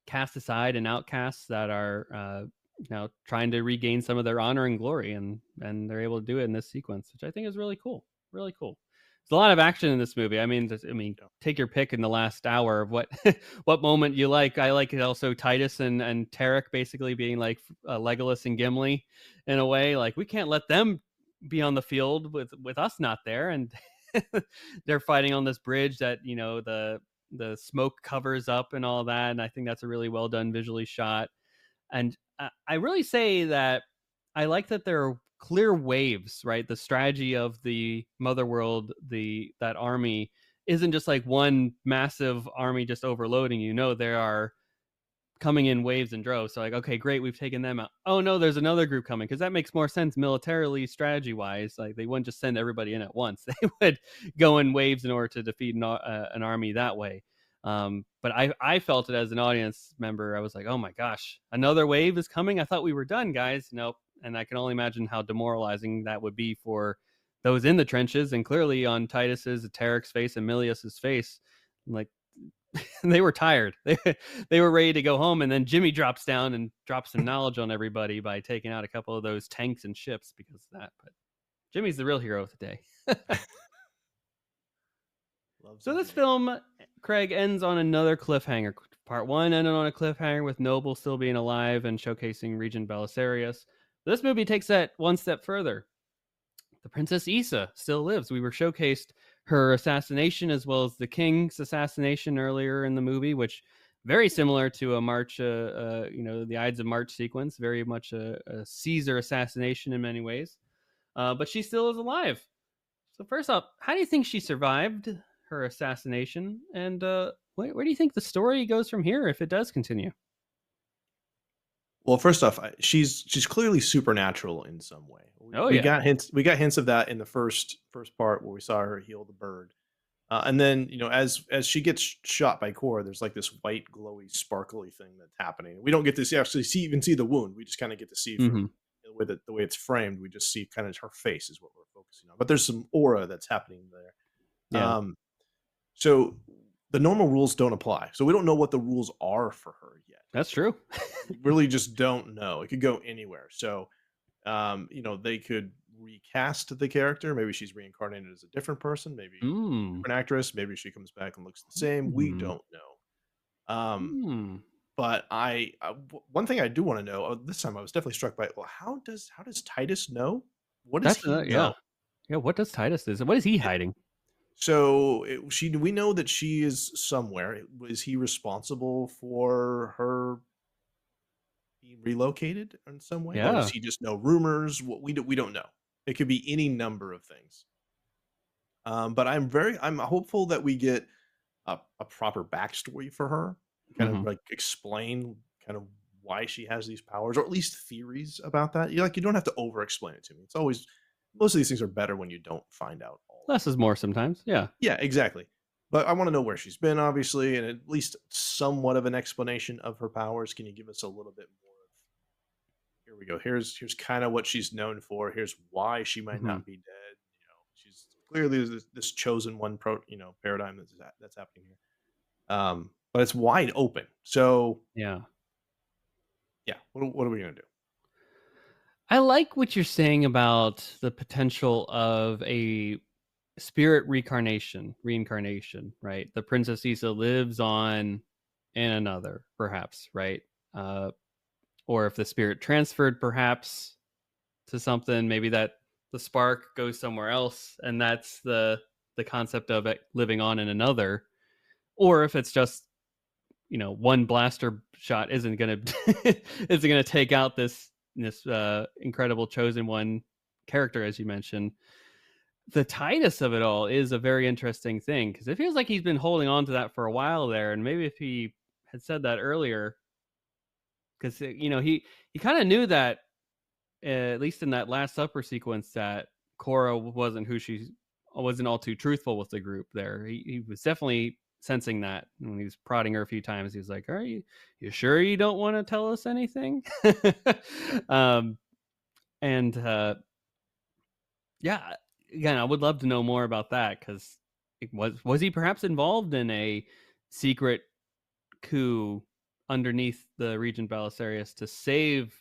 cast aside and outcasts that are now trying to regain some of their honor and glory, and they're able to do it in this sequence, which I think is really cool. Really cool. There's a lot of action in this movie. Yeah. Take your pick in the last hour of what what moment you like. I like it also Titus and Tarek basically being like Legolas and Gimli in a way. Like we can't let them be on the field with us not there, and they're fighting on this bridge that the smoke covers up and all that. And I think that's a really well done visually shot. And I really say that I like that there are clear waves, right? The strategy of the mother world, that army isn't just like one massive army just overloading you. No, there are coming in waves and droves. So like, okay, great, we've taken them out. Oh no, there's another group coming, because that makes more sense militarily, strategy wise. Like they wouldn't just send everybody in at once. They would go in waves in order to defeat an army that way. But I felt it as an audience member. I was like, oh my gosh, another wave is coming. I thought we were done, guys. Nope. And I can only imagine how demoralizing that would be for those in the trenches, and clearly on Titus's, Tarek's face, and Milius's face. Like they were tired. They were ready to go home, and then Jimmy drops down and drops some knowledge on everybody by taking out a couple of those tanks and ships because of that. But Jimmy's the real hero of the day. Love So some this Jimmy. film, Craig, ends on another cliffhanger. Part one ended on a cliffhanger with Noble still being alive and showcasing Regent Belisarius. This movie takes that one step further. The Princess Issa still lives. We were showcased her assassination as well as the king's assassination earlier in the movie, which very similar to a March, the Ides of March sequence, very much a Caesar assassination in many ways. But she still is alive. So first off, how do you think she survived her assassination, and where do you think the story goes from here if it does continue? Well, first off, she's clearly supernatural in some way. We, Oh we yeah. got hints of that in the first part where we saw her heal the bird. And then, as she gets shot by Cora, there's like this white, glowy, sparkly thing that's happening. We don't get to actually see the wound. We just kind of get to see from Mm-hmm. the way it's framed, we just see kind of her face is what we're focusing on. But there's some aura that's happening there. Yeah, Um, so the normal rules don't apply. So we don't know what the rules are for her yet. that's true. We really just don't know. It could go anywhere. So they could recast the character. Maybe she's reincarnated as a different person, maybe Mm. different actress. Maybe she comes back and looks the same. We Mm. don't know. Mm. But one thing I do want to know. This time, I was definitely struck by. Well, how does Titus know? What does That's he another, yeah. know? Yeah, what does Titus do? What is he It, hiding? we know that she is somewhere. Is he responsible for her being relocated in some way, or does Yeah. he just know rumors? What we don't know. It could be any number of things. But I'm hopeful that we get a proper backstory for her, kind of Mhm. like explain kind of why she has these powers, or at least theories about that. You don't have to over explain it to me. It's always most of these things are better when you don't find out all of Less it. is more sometimes. Yeah. Yeah, exactly. But I want to know where she's been, obviously, and at least somewhat of an explanation of her powers. Can you give us a little bit more of here we go. Here's kind of what she's known for. Here's why she might Mhm. not be dead. She's clearly this chosen one paradigm that's happening here. But it's wide open. So Yeah. yeah, what are we gonna do? I like what you're saying about the potential of a spirit reincarnation, right? The Princess Issa lives on in another, perhaps, right? Uh, or if the spirit transferred, perhaps to something, maybe that the spark goes somewhere else, and that's the concept of it living on in another. Or if it's just one blaster shot isn't gonna take out this incredible chosen one character, as you mentioned. The Titus of it all is a very interesting thing because it feels like he's been holding on to that for a while there, and maybe if he had said that earlier, because he kind of knew that at least in that Last Supper sequence that Cora wasn't all too truthful with the group. There, he was definitely sensing that when he was prodding her a few times. He was like, "Are you sure you don't want to tell us anything?" um, and yeah, again, I would love to know more about that because was he perhaps involved in a secret coup underneath the Regent Belisarius to save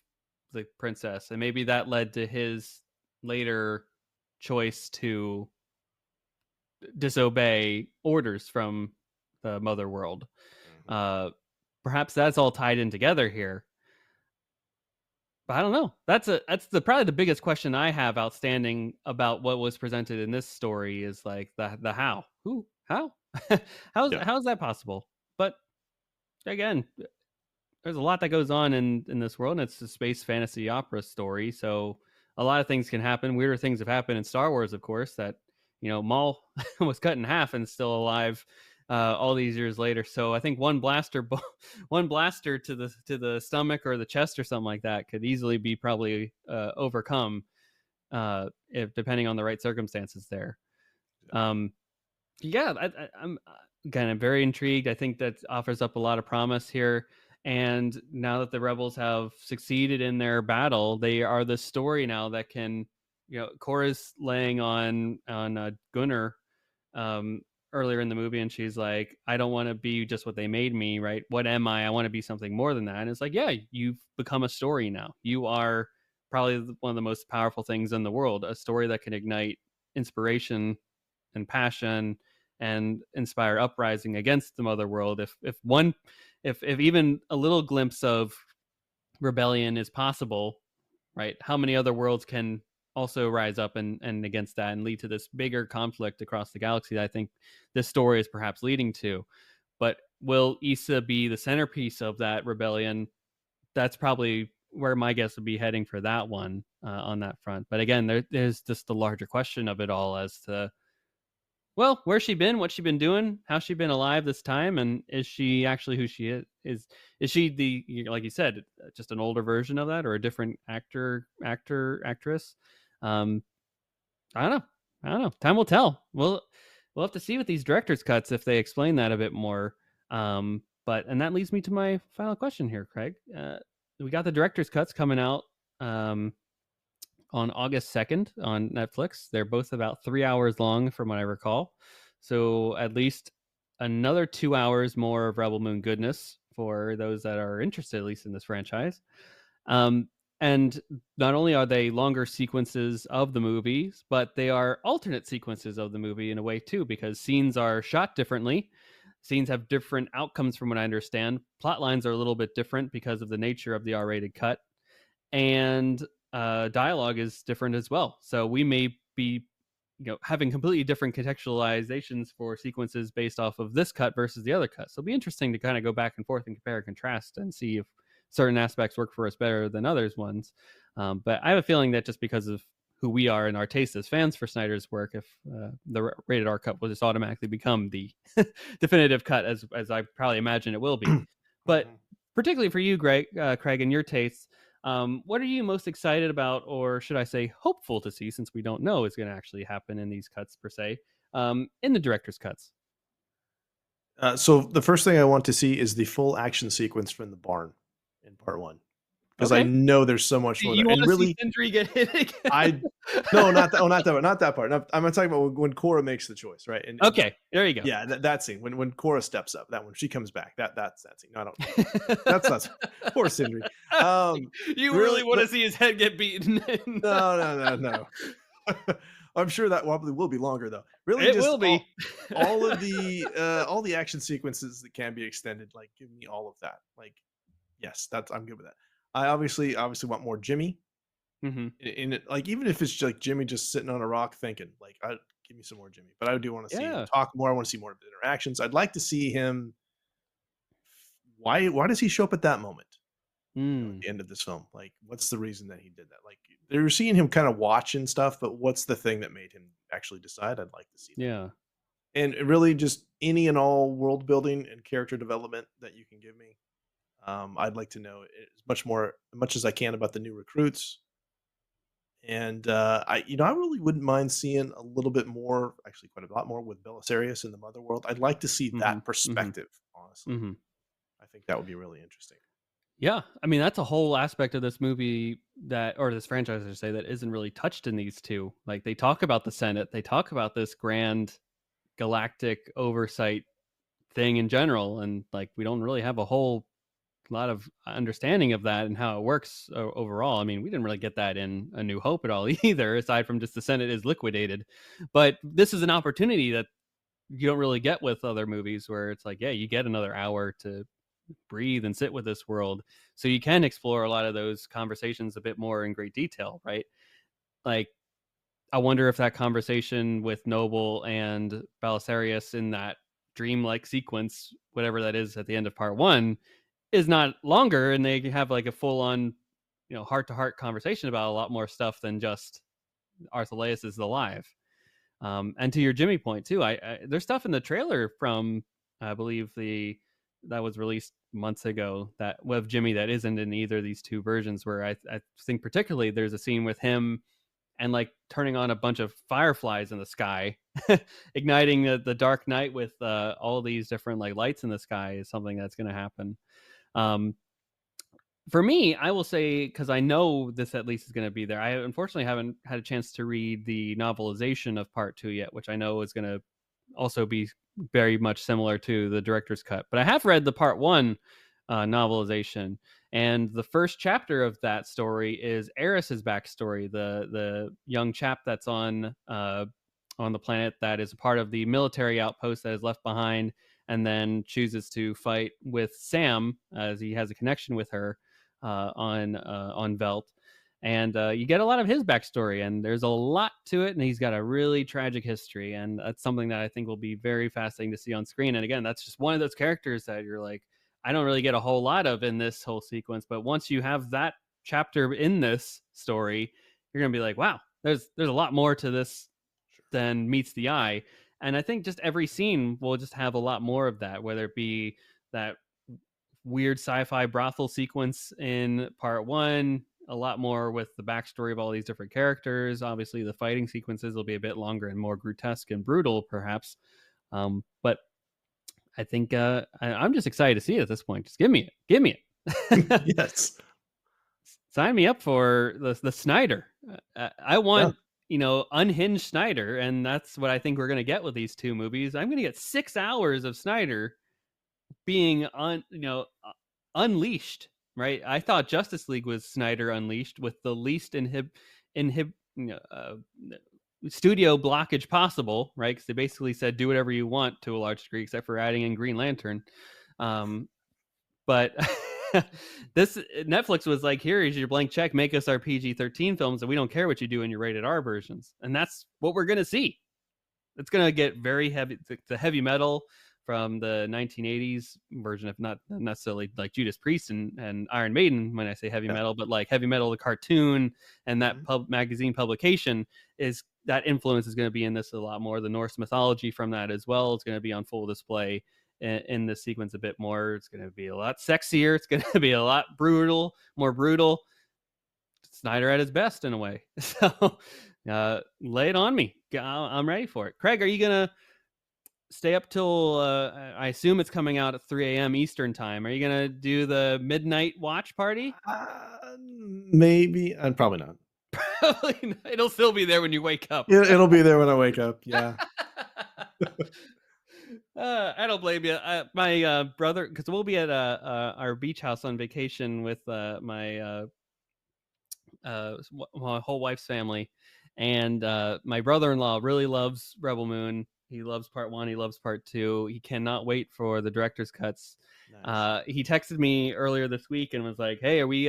the princess, and maybe that led to his later choice to disobey orders from the mother world. Mhm. Uh, Perhaps that's all tied in together here. But I don't know. That's the probably the biggest question I have outstanding about what was presented in this story is like the how. Who? How? Yeah, How's that possible? But again, there's a lot that goes on in this world, and it's a space fantasy opera story. So a lot of things can happen. Weirder things have happened in Star Wars, of course. That Maul was cut in half and still alive all these years later. So I think one blaster to the stomach or the chest or something like that could easily be probably overcome if depending on the right circumstances there. exactly. Um, yeah, I'm again, I'm very intrigued. I think that offers up a lot of promise here. And now that the rebels have succeeded in their battle, they are the story now that can, Cora's laying on Gunnar um, earlier in the movie, and she's like, "I don't want to be just what they made me, right? What am I? I want to be something more than that." And it's like, yeah, you've become a story now. You are probably one of the most powerful things in the world, a story that can ignite inspiration and passion and inspire uprising against the mother world. If even a little glimpse of rebellion is possible, right, how many other worlds can also rise up and against that and lead to this bigger conflict across the galaxy that I think this story is perhaps leading to. But will Issa be the centerpiece of that rebellion? That's probably where my guess would be heading for that one on that front. But again, there's just the larger question of it all as to, well, where's she been? What's she been doing? How's she been alive this time? And is she actually who she is? Is she like you said, just an older version of that, or a different actress? Um, I don't know. I don't know. Time will tell. We'll have to see with these director's cuts if they explain that a bit more. And that leads me to my final question here, Craig. We got the director's cuts coming out. Um, on August 2nd on Netflix. They're both about 3 hours long, from what I recall. So at least another 2 hours more of Rebel Moon goodness for those that are interested, at least in this franchise. Um, and not only are they longer sequences of the movies, but they are alternate sequences of the movie in a way too, because scenes are shot differently. Scenes have different outcomes, from what I understand. Plot lines are a little bit different because of the nature of the R-rated cut, and dialogue is different as well. So we may be, having completely different contextualizations for sequences based off of this cut versus the other cut. So it'll be interesting to kind of go back and forth and compare and contrast and see if certain aspects work for us better than others ones. But I have a feeling that just because of who we are and our taste as fans for Snyder's work, if the rated R cut will just automatically become the definitive cut, as I probably imagine it will be. But Mhm. particularly for you, Craig, and your tastes, what are you most excited about, or should I say hopeful to see, since we don't know is going to actually happen in these cuts per se, in the director's cuts? So the first thing I want to see is the full action sequence from the barn in part one, because I Okay. know there's so much more there. You want And to see really, Sindri get hit I again? no, not that, oh, not that, not that part. No, I'm not talking about when Cora makes the choice, right? And Okay, there you go. yeah, that scene when Cora steps up, that one she comes back. That's that scene. No, I don't. That's not poor Sindri. Um, You really really, want to see his head get beaten? no, no, no, no. I'm sure that probably will be longer though. Really, It just will be. all the action sequences that can be extended. Like, give me all of that. Like, yes, that's I'm good with that. I obviously want more Jimmy Hmm. in it. Like, even if it's like Jimmy just sitting on a rock thinking, like, give me some more Jimmy. But I do want to see him Yeah. talk more. I want to see more of the interactions. I'd like to see him. Why does he show up at that moment? At Mm, the end of this film, like, what's the reason that he did that? Like, they're seeing him kind of watching stuff, but what's the thing that made him actually decide? I'd like to see that. yeah. And really, just any and all world building and character development that you can give me. I'd like to know as much as I can about the new recruits. And I really wouldn't mind seeing a little bit more, actually, quite a lot more with Belisarius in the Mother World. I'd like to see Hmm. that Hmm. perspective. Honestly, Hmm. I think that would be really interesting. Yeah, I mean that's a whole aspect of this movie that, or this franchise, I should say, that isn't really touched in these two. Like they talk about the Senate, they talk about this grand galactic oversight thing in general, and like we don't really have a whole lot of understanding of that and how it works overall. I mean, we didn't really get that in A New Hope at all either, aside from just the Senate is liquidated. But this is an opportunity that you don't really get with other movies, where it's like, yeah, you get another hour to breathe and sit with this world, so you can explore a lot of those conversations a bit more in great detail, right? Like, I wonder if that conversation with Noble and Belisarius in that dreamlike sequence, whatever that is at the end of part one, is not longer, and they have like a full on, heart to heart conversation about a lot more stuff than just Arthur is alive. And to your Jimmy point too, there's stuff in the trailer from, I believe, the that was released months ago, that with Jimmy that isn't in either of these two versions. Where I think particularly there's a scene with him and like turning on a bunch of fireflies in the sky, igniting the dark night with all these different like lights in the sky is something that's going to happen. Um, for me, I will say, because I know this at least is going to be there. I unfortunately haven't had a chance to read the novelization of part two yet, which I know is going to also be very much similar to the director's cut. But I have read the part one novelization, and the first chapter of that story is Eris's backstory, the young chap that's on the planet that is a part of the military outpost that is left behind, and then chooses to fight with Sam as he has a connection with her on Velt. And you get a lot of his backstory, and there's a lot to it, and he's got a really tragic history, and that's something that I think will be very fascinating to see on screen. And again, that's just one of those characters that you're like, I don't really get a whole lot of in this whole sequence, but once you have that chapter in this story, you're gonna be like, wow, there's a lot more to this Sure. than meets the eye. And I think just every scene will just have a lot more of that, whether it be that weird sci-fi brothel sequence in part one, a lot more with the backstory of all these different characters. Obviously the fighting sequences will be a bit longer and more grotesque and brutal perhaps, but I think I'm just excited to see it at this point. Just give me it. Yes. sign me up for the Snyder. I Yeah. want, unhinged Snyder, and that's what I think we're gonna get with these two movies. I'm gonna get 6 hours of Snyder being unleashed. Right? I thought Justice League was Snyder unleashed with the least inhib studio blockage possible, right? Because they basically said do whatever you want to a large degree, except for adding in Green Lantern. But this Netflix was like, here is your blank check, make us our PG-13 films, and we don't care what you do in your rated R versions. And that's what we're gonna see. It's gonna get very heavy. The heavy metal from the 1980s version, if not necessarily like Judas Priest and Iron Maiden when I say heavy Yeah. metal, but like heavy metal, the cartoon and that Mhm. magazine publication is that influence is going to be in this a lot more. The Norse mythology from that as well is going to be on full display in this sequence a bit more. It's going to be a lot sexier. It's going to be a lot more brutal. Snyder at his best in a way. So lay it on me. I'm ready for it. Craig, are you gonna stay up till I assume it's coming out at 3 a.m. Eastern time? Are you gonna do the midnight watch party? Maybe, and probably not. Probably not. It'll still be there when you wake up. It'll be there when I wake up. Yeah. I don't blame you. My brother, because we'll be at our beach house on vacation with my my whole wife's family, and my brother-in-law really loves Rebel Moon. He loves part one. He loves part two. He cannot wait for the director's cuts. Nice. He texted me earlier this week and was like, "Hey, are we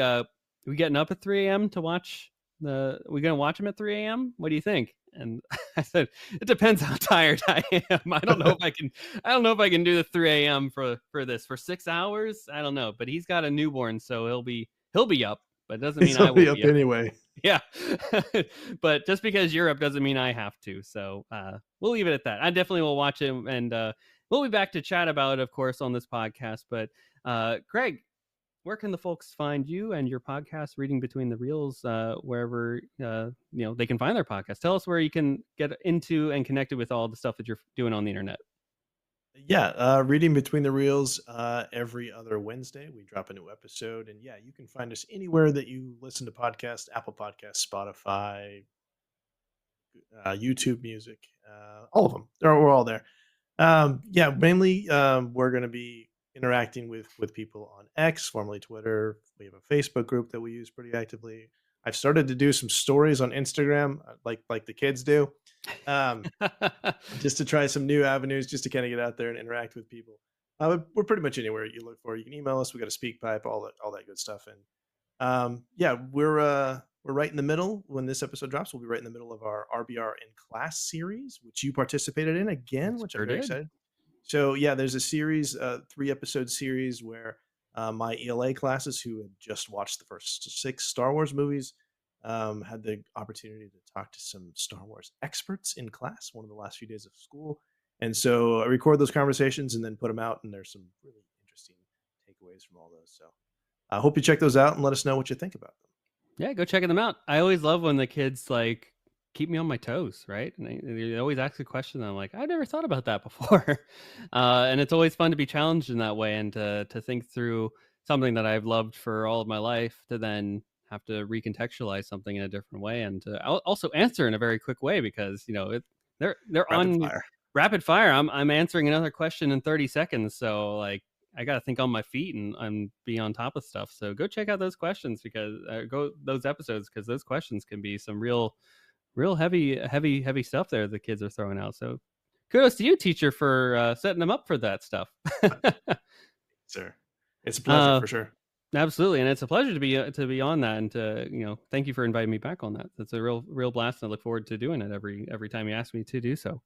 getting up at 3 a.m. to watch the? Are we gonna watch him at 3 a.m.? What do you think?" And I said, "It depends how tired I am. I don't know if I can. I don't know if I can do the 3 a.m. for this for 6 hours. I don't know. But he's got a newborn, so he'll be up. But it doesn't mean It's I already will up be up. anyway. Yeah." But just because you're up doesn't mean I have to. So we'll leave it at that. I definitely will watch it, and we'll be back to chat about it, of course, on this podcast. But Craig, where can the folks find you and your podcast, Reading Between the Reels, wherever they can find their podcast? Tell us where you can get into and connected with all the stuff that you're doing on the internet. Yeah, reading between the reels every other Wednesday. We drop a new episode, and yeah, you can find us anywhere that you listen to podcasts: Apple Podcasts, Spotify, YouTube Music, all of them. We're all there. Yeah, mainly we're going to be interacting with people on X, formerly Twitter. We have a Facebook group that we use pretty actively. I've started to do some stories on Instagram, like the kids do. Um, just to try some new avenues, just to kind of get out there and interact with people. We're pretty much anywhere you look for. You can email us. We got a speak pipe, all that good stuff. And yeah, we're right in the middle. When this episode drops, we'll be right in the middle of our RBR in class series, which you participated in again, which I'm Sure very did. excited. So yeah, there's a series, 3 episode series where my ELA classes who had just watched the first 6 Star Wars movies had the opportunity to talk to some Star Wars experts in class one of the last few days of school. And so I record those conversations and then put them out, and there's some really interesting takeaways from all those. So I hope you check those out and let us know what you think about them. Yeah, go checking them out. I always love when the kids like keep me on my toes, right? And they always ask a question. And I'm like, I never thought about that before, and it's always fun to be challenged in that way and to think through something that I've loved for all of my life to then have to recontextualize something in a different way and to also answer in a very quick way because they're Rapid on fire. rapid fire. I'm answering another question in 30 seconds, so like I got to think on my feet and be on top of stuff. So go check out those questions because go those episodes because those questions can be some real heavy stuff there the kids are throwing out. So kudos to you, teacher, for setting them up for that stuff. Sir, it's a pleasure uh, for sure. Absolutely, and it's a pleasure to be on that and to thank you for inviting me back on that. That's a real blast, and I look forward to doing it every time you ask me to do so.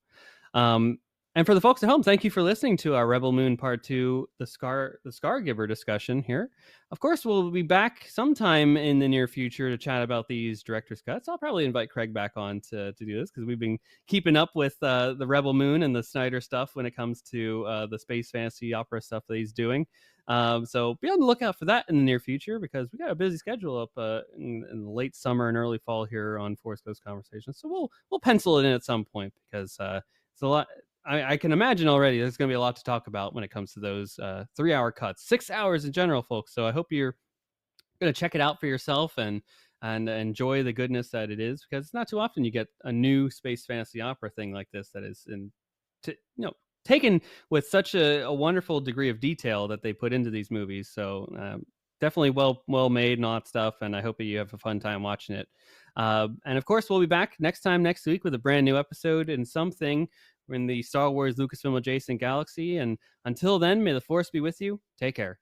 Um, and for the folks at home, thank you for listening to our Rebel Moon Part 2, the Scargiver discussion here. Of course, we'll be back sometime in the near future to chat about these director's cuts. I'll probably invite Craig back on to do this because we've been keeping up with the Rebel Moon and the Snyder stuff when it comes to the space fantasy opera stuff that he's doing. So be on the lookout for that in the near future because we got a busy schedule up in the late summer and early fall here on Force Ghost Conversations. So we'll pencil it in at some point because it's a lot. I can imagine already there's going to be a lot to talk about when it comes to those 3-hour cuts, 6 hours in general, folks. So I hope you're gonna check it out for yourself and enjoy the goodness that it is, because it's not too often you get a new space fantasy opera thing like this that is taken with such a wonderful degree of detail that they put into these movies. So definitely well made and all that stuff, and I hope that you have a fun time watching it. And of course, we'll be back next week with a brand new episode and something in the Star Wars Lucasfilm adjacent galaxy. And until then, may the Force be with you. Take care.